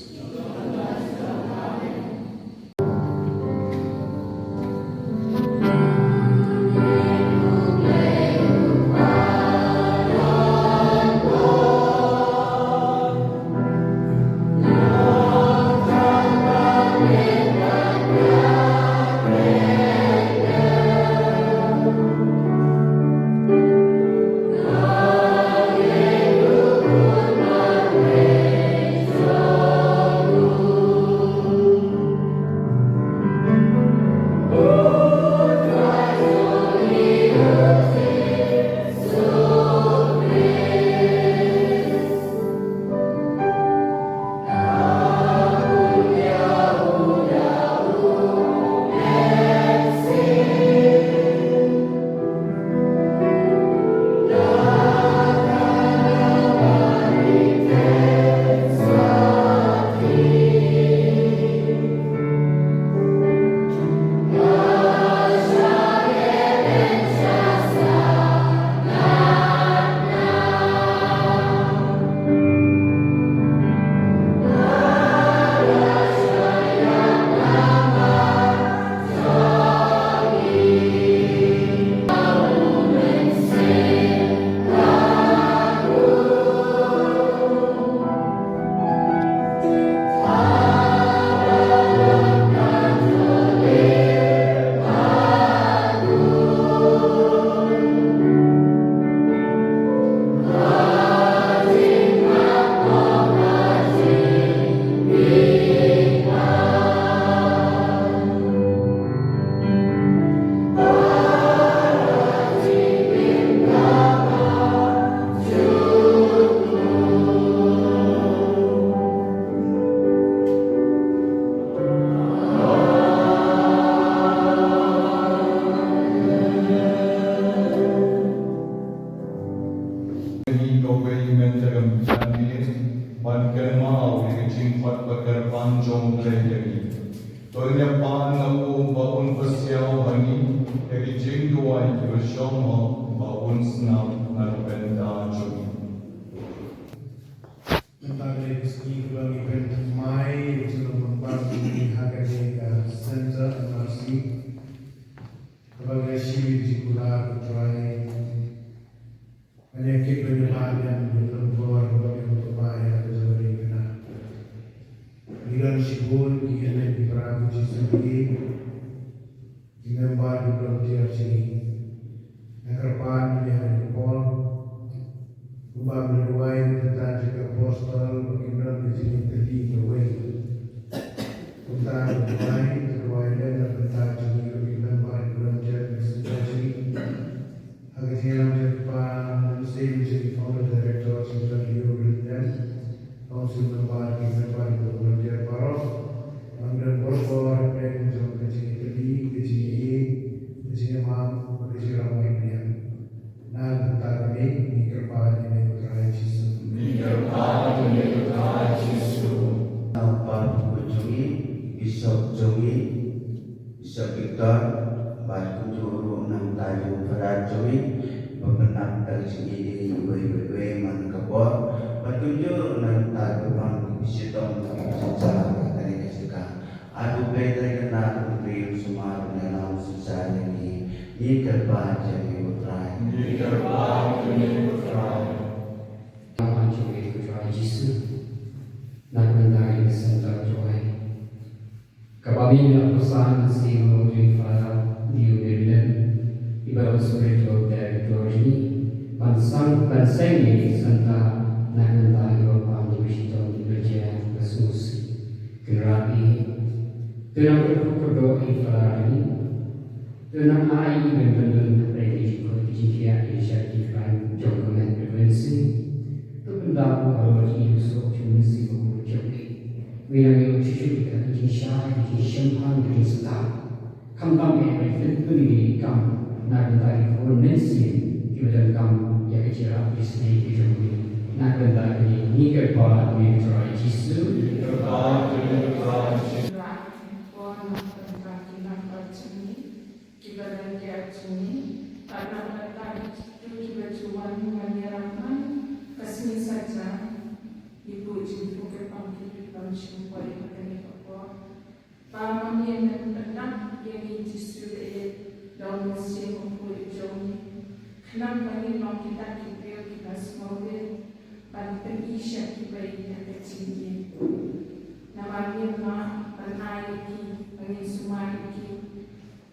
Pamilya pesan Simo Rifara New Maryland Ibarat Spiritual Director ini Bansang ini Santa Naganta Yopa Divisito Diberjaya Yesus Kenrapi Tenang berdoa Ifara ini Tenang ai benar-benar prediksi Jikia inisiatifan Jokomen Frekuensi Tentang harus Yusuf Jumisi Mengucapkan Wilayah Cucu kita Jinsha Jinshamhan Jinstam Kamtam yang berfirman Kam Naganta Frekuensi Kita Kam yang kecil Disney Jumbi Naganta ini Kepada Mitra Jisu Kepada Mitra Jisu karena tadi itu juga cuma menyerahkan kesini saja ibu jemput ke pangkil langsung boleh pakai apa paman yang tentang yang justru dalam musim kulit jom kenapa ini mau kita kita semua pada pengisah kita yang kecil namanya penayaki pengisumaki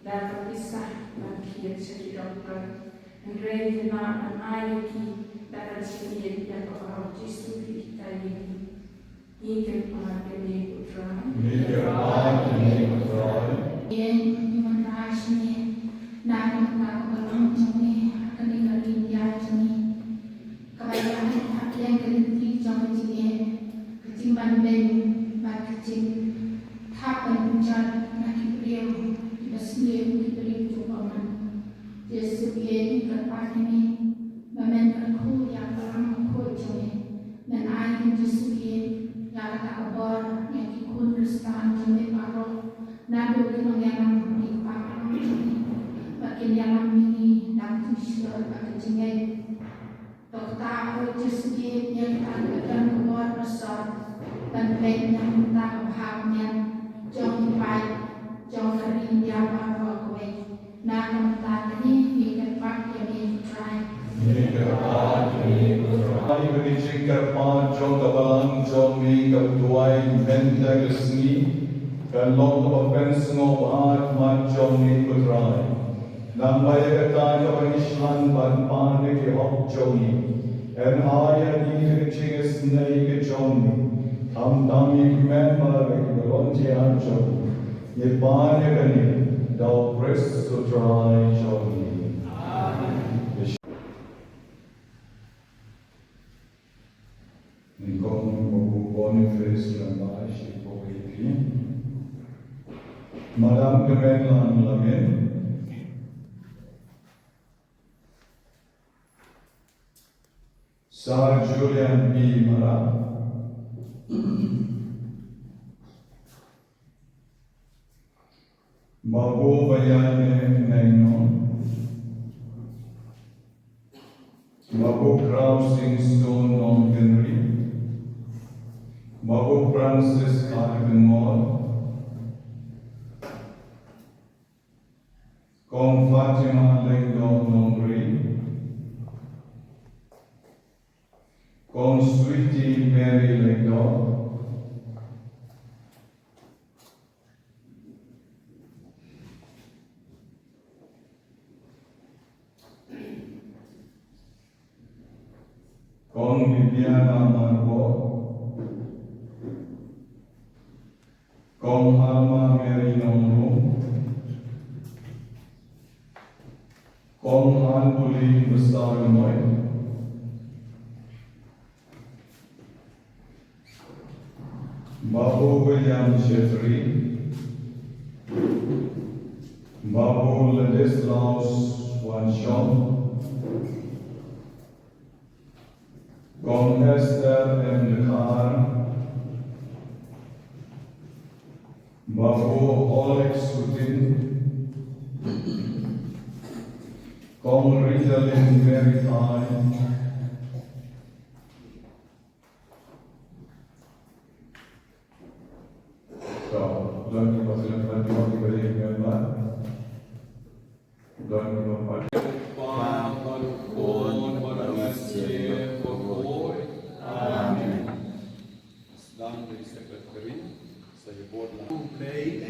dan terpisah Makia cerita dokter Andrei ayaki dan sendiri yang berharap Yesus kita ini hingga pada putra Hingga pada putra yang memerasnya namun tak belum jami keningarin dia jami kebayaan yang kelinti jami jini ketimbang ben kecil tapan jalan nakik beliau Sendiri diberi cobaan. Yesus yang lepas ini memainkan ku yang dalam ku jami dan ayat Yesus yang tak kabar yang ikut Kristus jami baru nado dengan yang di pakai bagi yang ini dan Kristus bagi jami dokter Yesus yang tak kabar besar dan baik yang tak pahamnya jom baik jom dari dia bawa kowe nak tadi ini tempat yang try Hingga pada putra Hari berjingkar jom kabalang jom mi kaptuai menta kesni dan long kapens ngobat mat jom mi putra Nampai kata kapanislan ban pande ke hok jom mi en haya di kercinges nei ke jom mi Ham tami member ke volunteer jom Ye banya kani dau pres sutrai jogi. Amen. Nikon mogu Boniface lambai shi poeti. Madam Kemenlan lamen. Sir Julian B. Mara. Babu Bayane Nainon Babu Kraus Stone Non Henry Babu Francis Carden Moore Kong Fatima Lengdon Nongri Kong Sweetie Mary Lengdon Kong Bibiana Marco Kong Alma Mary Nongru Kong Anpuli Bestagamoy Babu William Jeffrey Babu Ladislaus Wanshon Kong Esther M. Khan, Babu Oleg Sutin, Kong Ritalin Veritine, so, don't give us a little bit of the don't give us a Sedang dari sekretari saya buatlah play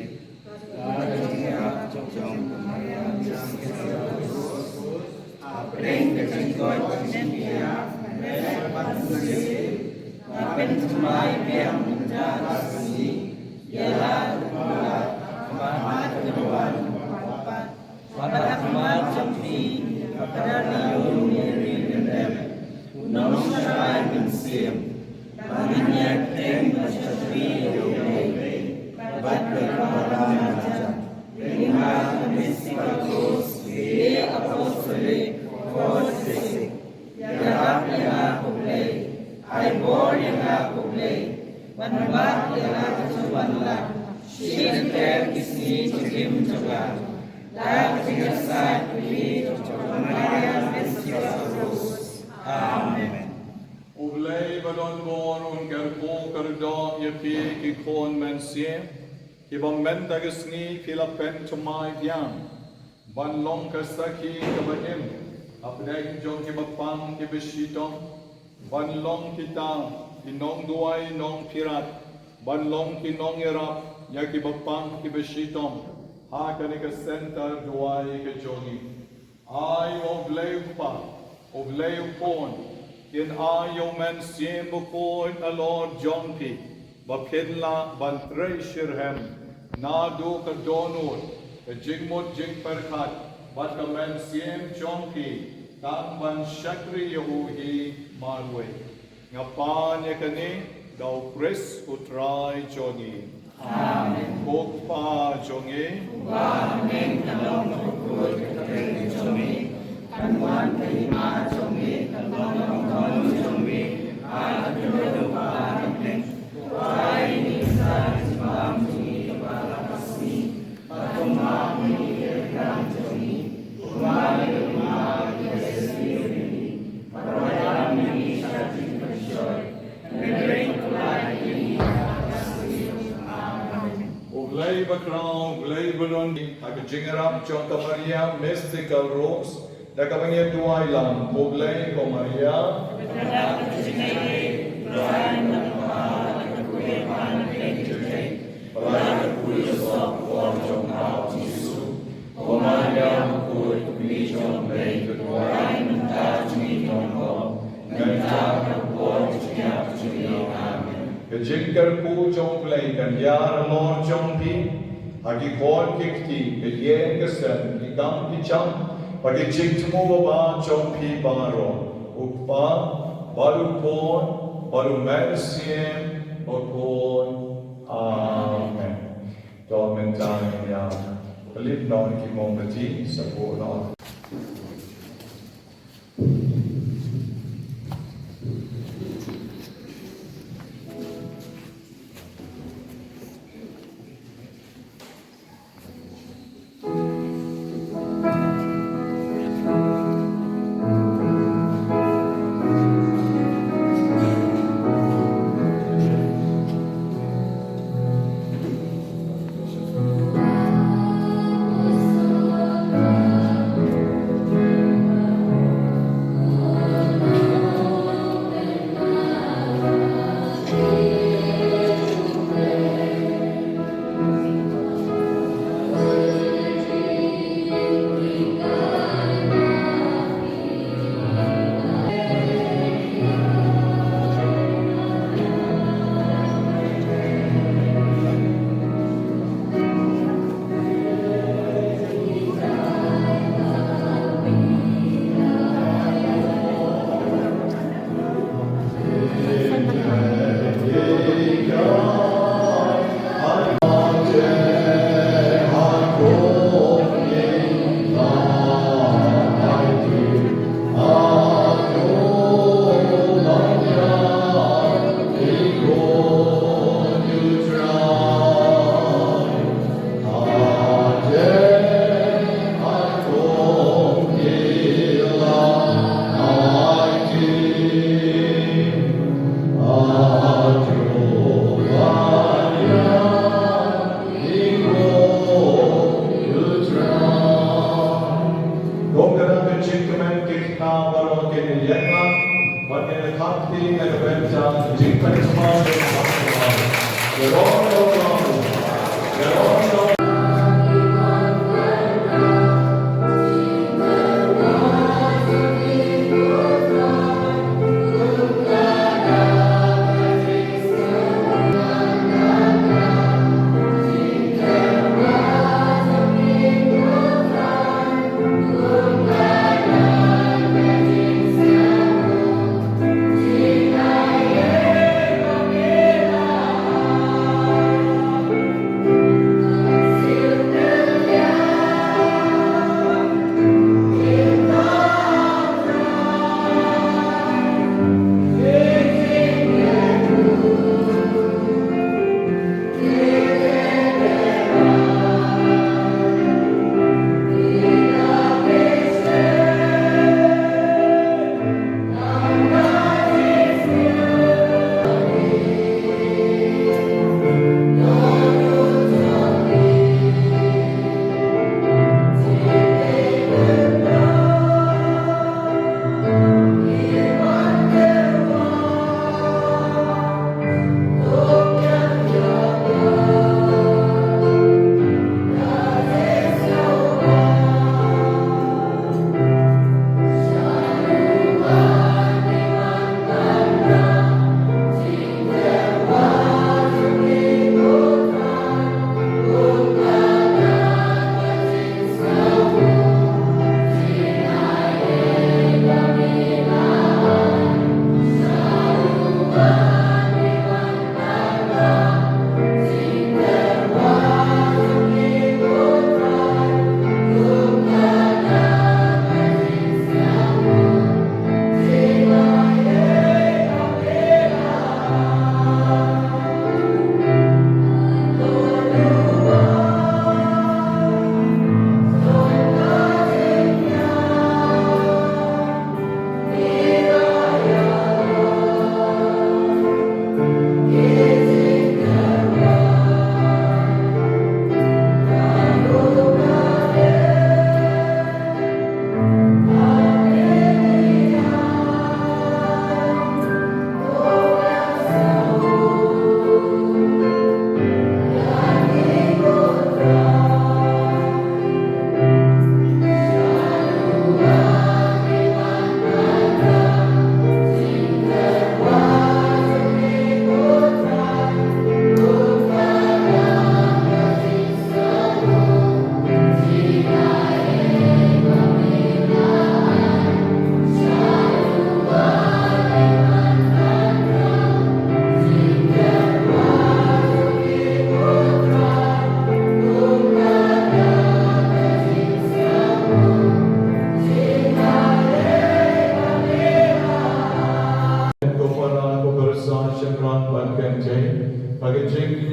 Overlever vår ungar åker dag je pek i kon men se, je van mentage sni kila pen to my diam, van lonka saki kabaim, apdek jong ke bapang ke beshitom, van long kita, ki nong duai nong pirat, van long ki nong irap, ya ki bapang ke beshitom, ha kani ka center duai ke jongi. I overlever pon, in ayo men siem before a Lord John P. Bapidla ban treasure na do ka donor, a jingmot jing perkat, but the men siem John P. Tang ban shakri yahuhi marwe. Ngapan yakani, daw Chris utray jongi. Amen. Bukpa jongi. Amen. Kalong ukul katay jongi. Kanwan kalima jongi. Kalong Jingerap Jota Maria Mystical Rose, da kabanya dua ilang, Oblay ko Maria, Jinker ku jong play kan yar Lord jong pi agi kon kikti ke yen kesen ki gam ki cham pagi jing tumo ba jong pi baro ukpa baru kon baru mercy okon amen domen tan ya believe non ki momenti support on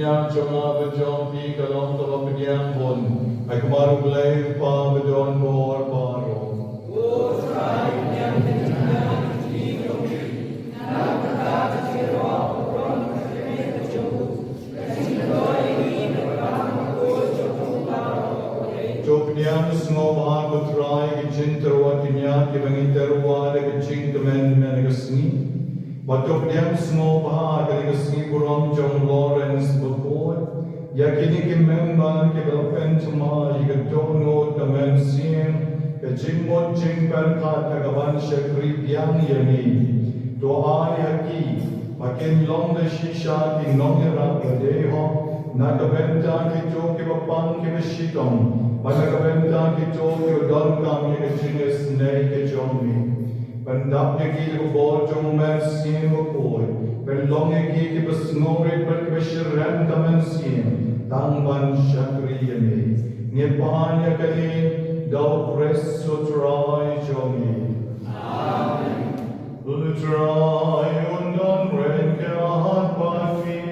yang cuma berjom di kalong tolong pendiam pun. Aku maru belai pa berdon bor baru. Pendiam semua bahan berterai ke cintaruan kimia ke bangin teruan ke cintamen menegasni. Waktu pendiam semua bahan ke kesni kurang John Lawrence berbuat. Yakini ke member ke belapen cuma ke dono temen sim ke jimot jingpan kat kawan syakri yang yani. Doa yaki makin long de shisha ki nongera gadeho na kabenta ki jo ke bapang ke beshitong. Magkakabenta kito yung don kami ke jenis nay ke jomi. Bandap niya ki ko bo jong mersin ko koy. Benlong niya ki basngore per beshiran kamen sim. Tangban syakri yami. Nipahan niya kali daw pres sutray jomi. Amen. Utray undan ren ke ahat pati.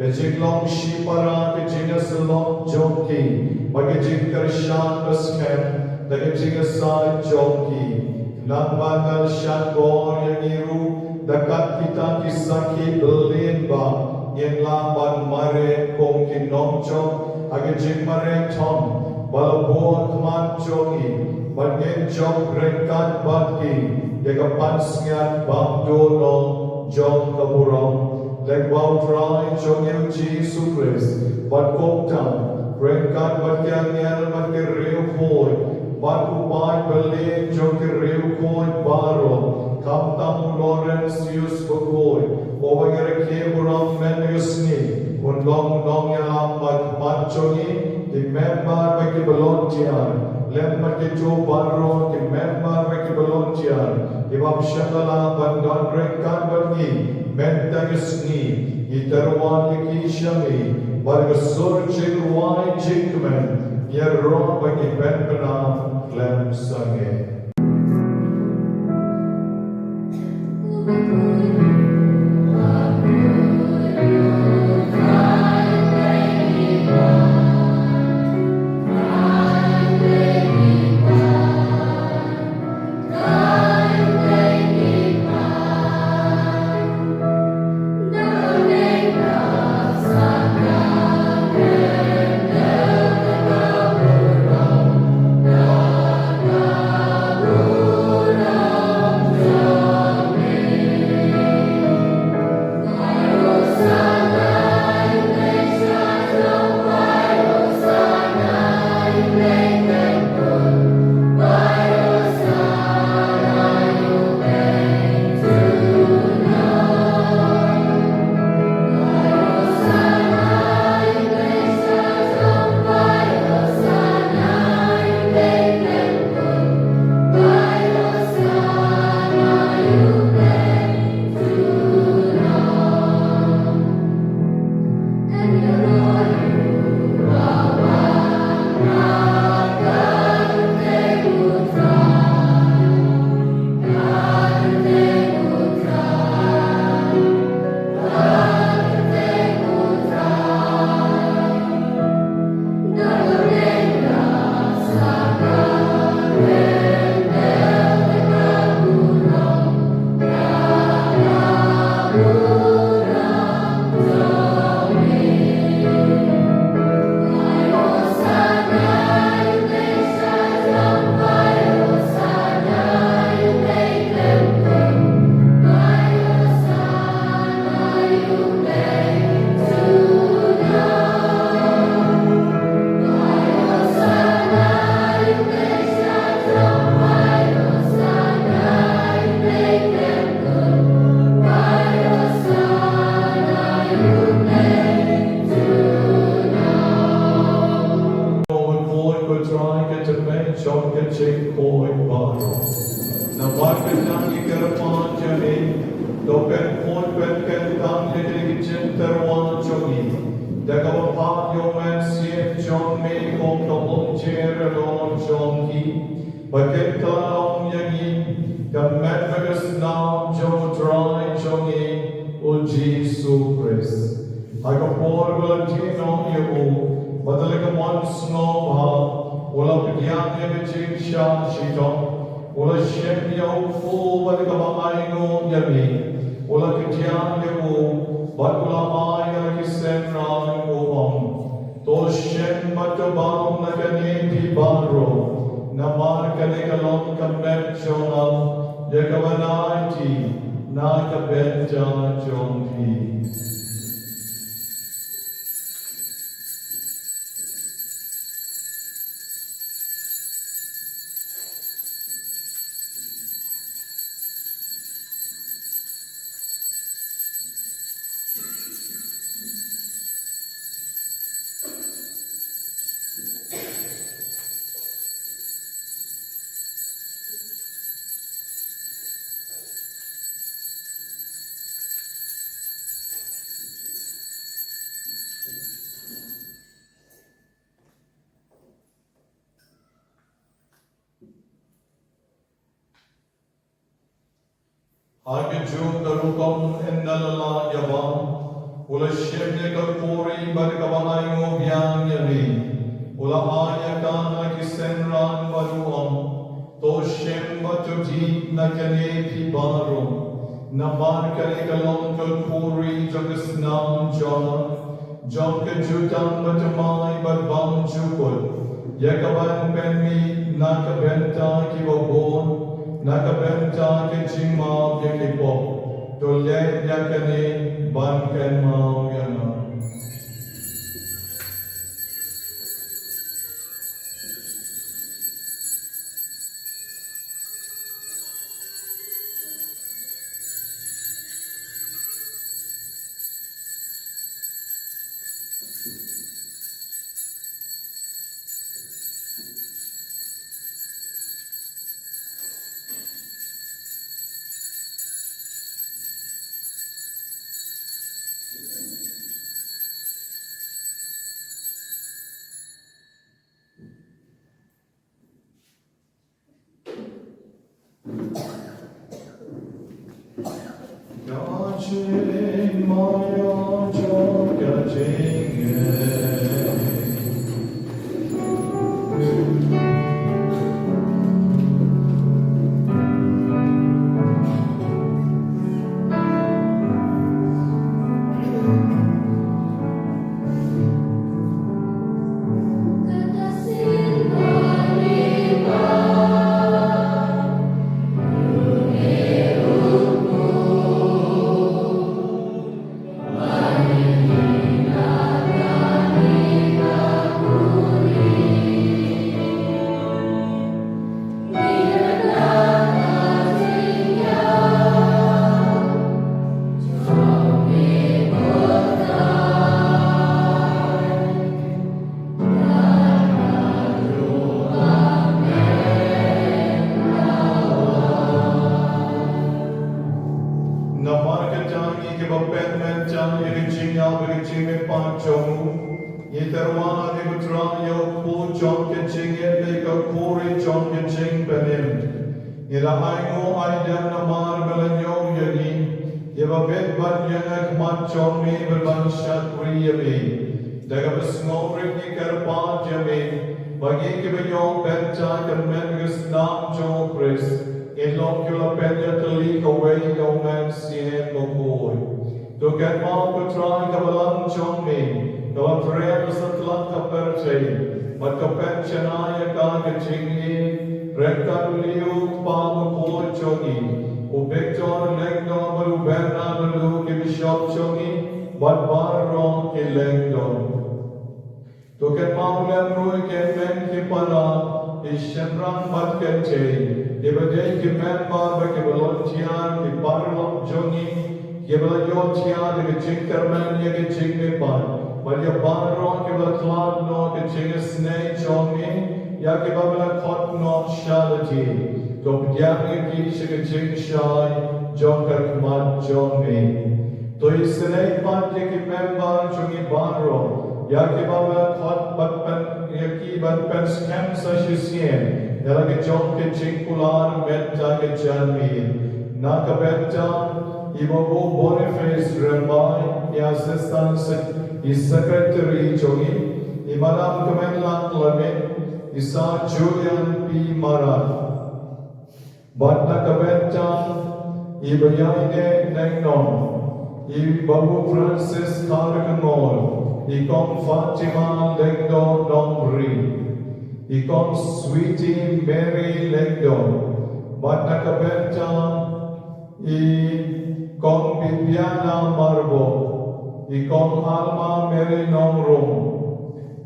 Jiglong shipara ke jinas long jonki, bagi jingkar shan baskem, dari jingasai jonki. Nambandal shan bor yang iru, dekat kita kisaki berlin ba, yang lamban mare kong kinongchong, agi jing mare tom, balabor kman jongi, bagi jong rekan bagi, yang pansngat bang dono jong kaburong. Like bao try trong yêu Jesus Christ, but cop down, bring God but yang yel but ke real koi, but upai beli trong ke real koi baro, kam tamu Lawrence use for koi, over yere ke burang men yusni, un long yang but manchongi, the member bagi belontian, lem bagi jo baro, the member bagi belontian, the bapshakala but not bring God but ni. Mentagisni, iterwan yakishami, bargasur chirwai chikmen, yerro bagi penpena klem sange. baro. Namarkan tangi karapan jami, dopen pon pen ken tang jede kitchen terwan jogi. Dagawapat yomen siep jom me kong to omjer lon jongi. Baket kalong yangi, kamet bagas nam jo dry jongi, o Jesus Christ. Agapor valentino yamu, badalika once no ha, ola pigyan yamichin sha shitom, ola shem yaw fu badika maaino yami, ola kityan yamu, badula maaya kisen ran uom, to shem matabam nagane pi baro, namar kane kalon kamet jonal, yakavanaiti, nakabenta jonpi. Agajum darukam endalala yavam, ula shemne kapuri barkavanai mo vyang yami, ula ayakana kisenran baruam, to shem batuti nakane pi barum, namar kane kalon kapuri jagasnam jana, jonka jutam batumai badbam jukul, yakavan penmi nakabenta kibabon, nakabenta ke chingma ke kipo to le yakane ban kan ma yana Gaching Maya Chok Gaching to get mal betrai kabalan chongmi, to a prayer satlan kaperte, but kapenchana ka kachingi, rekta liu pa po chogi, u Victor legno balu berna balu ki bishop chogi, but barro ki legno. To get mal lemrui ke men ki pala, ishemran bat kente, ibade ki men ba ba ki balontian ki barlo chogi, Yebala yotia de chingkerman ye chingme pan. But your barro kibla cloud no ke chingas ne chongi. Ya kibabla cot no shalati. Kopjami ki shikaching shai, Jonka Kmat Jonmi. To isene pante ki member chungi banro, Yaki Baba Kot Batpan Yaki Batpan Scam Sashisien, Yalaki Jonke Chinkular Metta Janmi, Nakabetta, Ibobo Boniface Rabbi, Assistant Secretary Jogi, Imadam Kamenlan Lamit, Isa Julian P. Marat. Batna Kabenta, Ibayane Negnon, Ibabu Francis Karakamol, Ikon Fatima Legdo Nombri, Ikon Sweetie Mary Legdo, Batna Kabenta, Ikon Bibiana Marbo, Ikon Alma Mary Nomrum,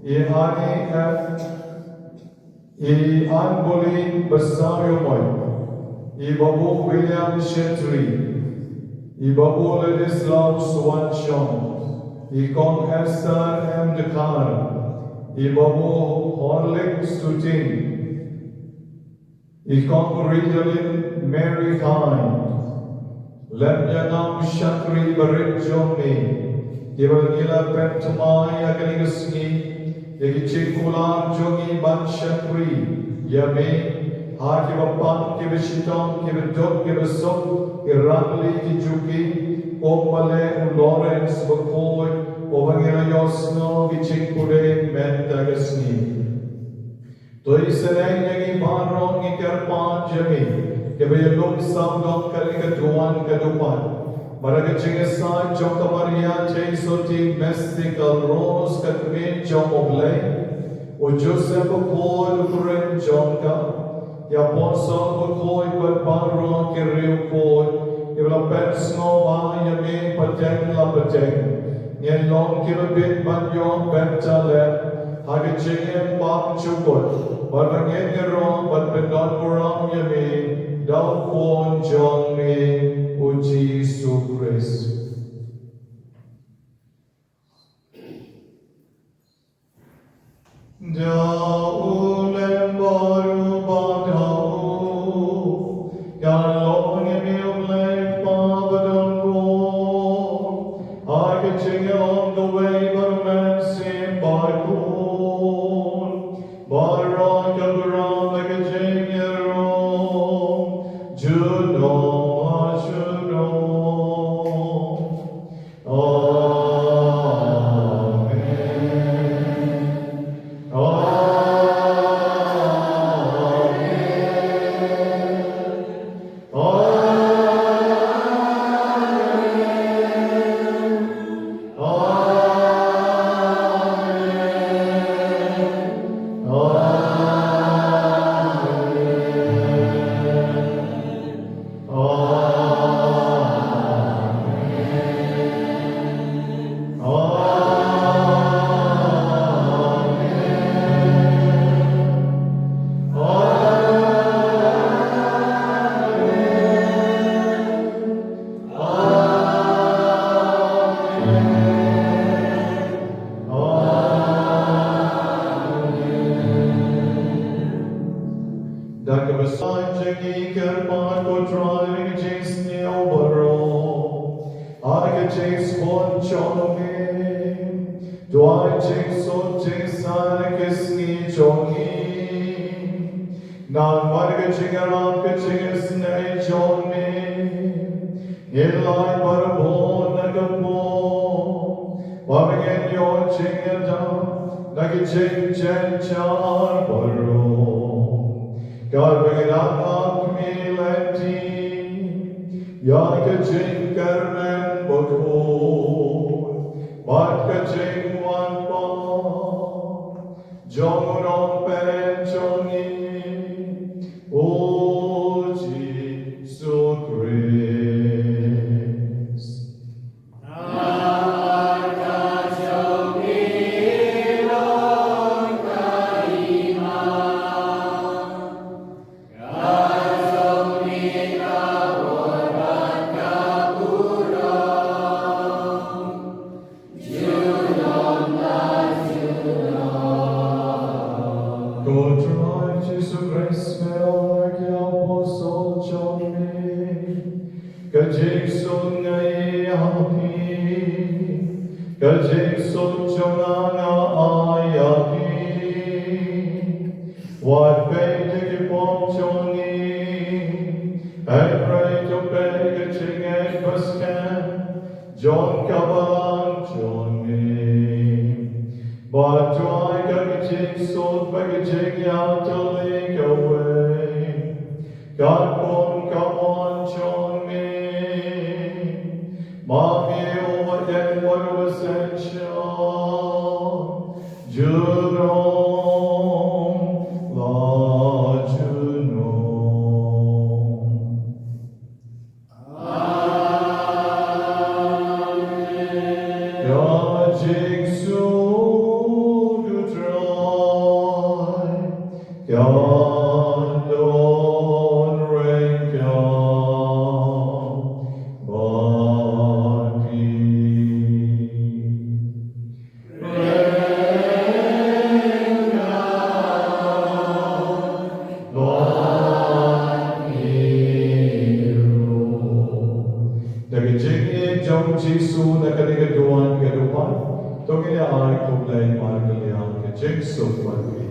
Ihani F. Anbolin Basayomoy, Ibabu William Shetri, Ibabu Ladislav Swanshon, Ikon Esther M. Dekar, Ibabu Horlik Stutin, Ikon Rijalin Mary Hind, Lemyanam Shakri Barit Jomni, Ibalgila Pentamai Agaligasni, Yagichinkular Jogi Banshakri, Yame, Haki Bapan, Kibishiton, Kibidot, Kibisot, Irangli, Kijuki, Opale, Lawrence, Bakoy, Ovangila Yosno, Vichinkure, Mentagasni. To Israel Yagi Barong, Ikarpan, Jami, Kibayalum Samdon, Kalikatuan, Kadupan, Maragachingasai, Jokamaria, Chesoti, Mystical Rose, Katwin, Jomoble, O Joseph Bakoy, Kuren, Jonka, Yaponson Bakoy, Barbaron, Kiriu Koy, Iblapensno, Yami, Pateng, Lapateng, Yelong, Kirabit, Banyon, Bentale, Hagaching, Bam Chukot, Barbangeron, Badbendon Muram, Yami, Dalpon, John Me, Uji Sukris. Daulem baru badau, Galong emil lef babadon bo, Hagaching on the way barumen sim barkun, Barak aburam hagaching yerom, Juno ashuno. Go jik sun ngai hapi, ka jik sun chunga nga ayaki, wat pei tiki pom chungi, ai pray to pei ka ching ai paskan, John kabalan chungi, but to I ka jik sun pa ka jik yao to leak away, God pon come on chungi, Mami over that what was essential, Juno, La Juno. God jigsu to try, God don't rank Jisu na kanigaduan gadupan, tungin ay kublay margalian ke Jisu pagi.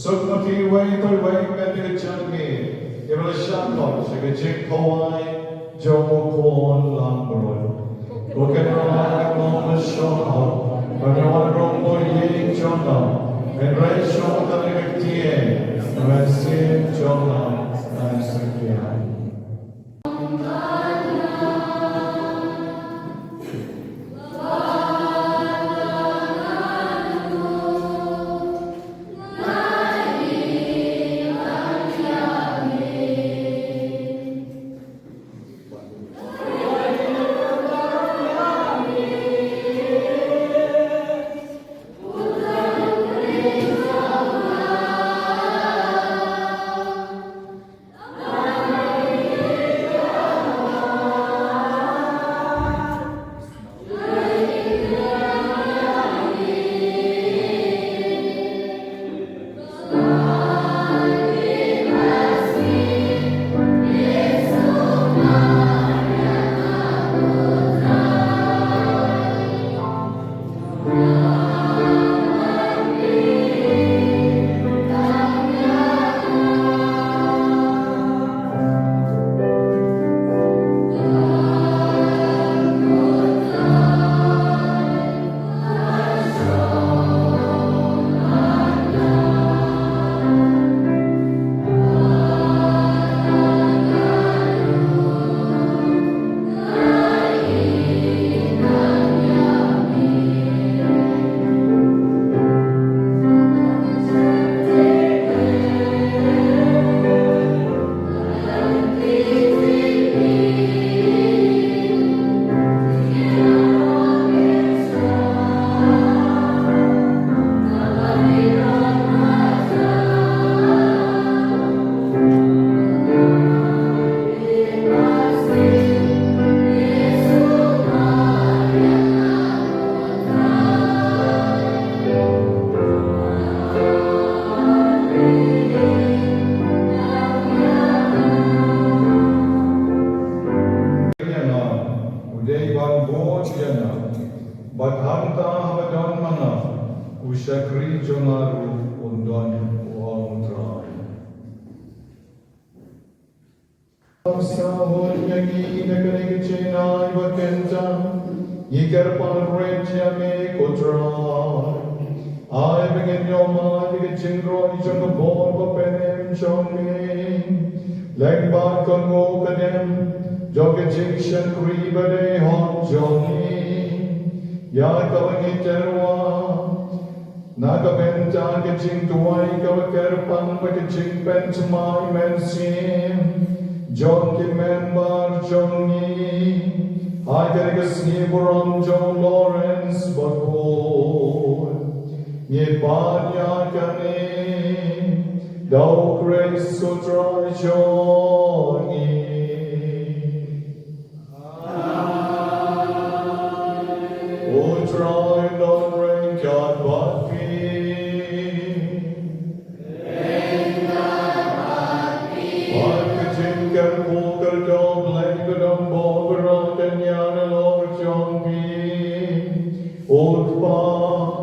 Sukmati way by way method jungi, Ibla Shakot, Shagajik Hawaii, Jomo Korn Lambron, Okenra, Mama Shokot, Bagawan Rombo Ying Jona, and Ray Shokot and Tie, and Sim Jona, and Sakian. hanta habadon mana ushakri jonaru undon uamutrai. Sahun yagi naganig chinay wakentan Iker panretya me kotrai. I begin your mind, begin chingro, ichong the born for penem chong me. Leg back on go kadem, joga jikshan kribade hot johnny. Ya kawang iterwa, naga benta ke ching tuwai kawakerpan, pake ching pen to my men sim. John ki member johnny. I get a sniper John Lawrence, but Ye banya kane, thou grace so try journey. O try not rank out but Jimker Poker Dog, Langdon Boger, and Yana Lord John B. Old Bar.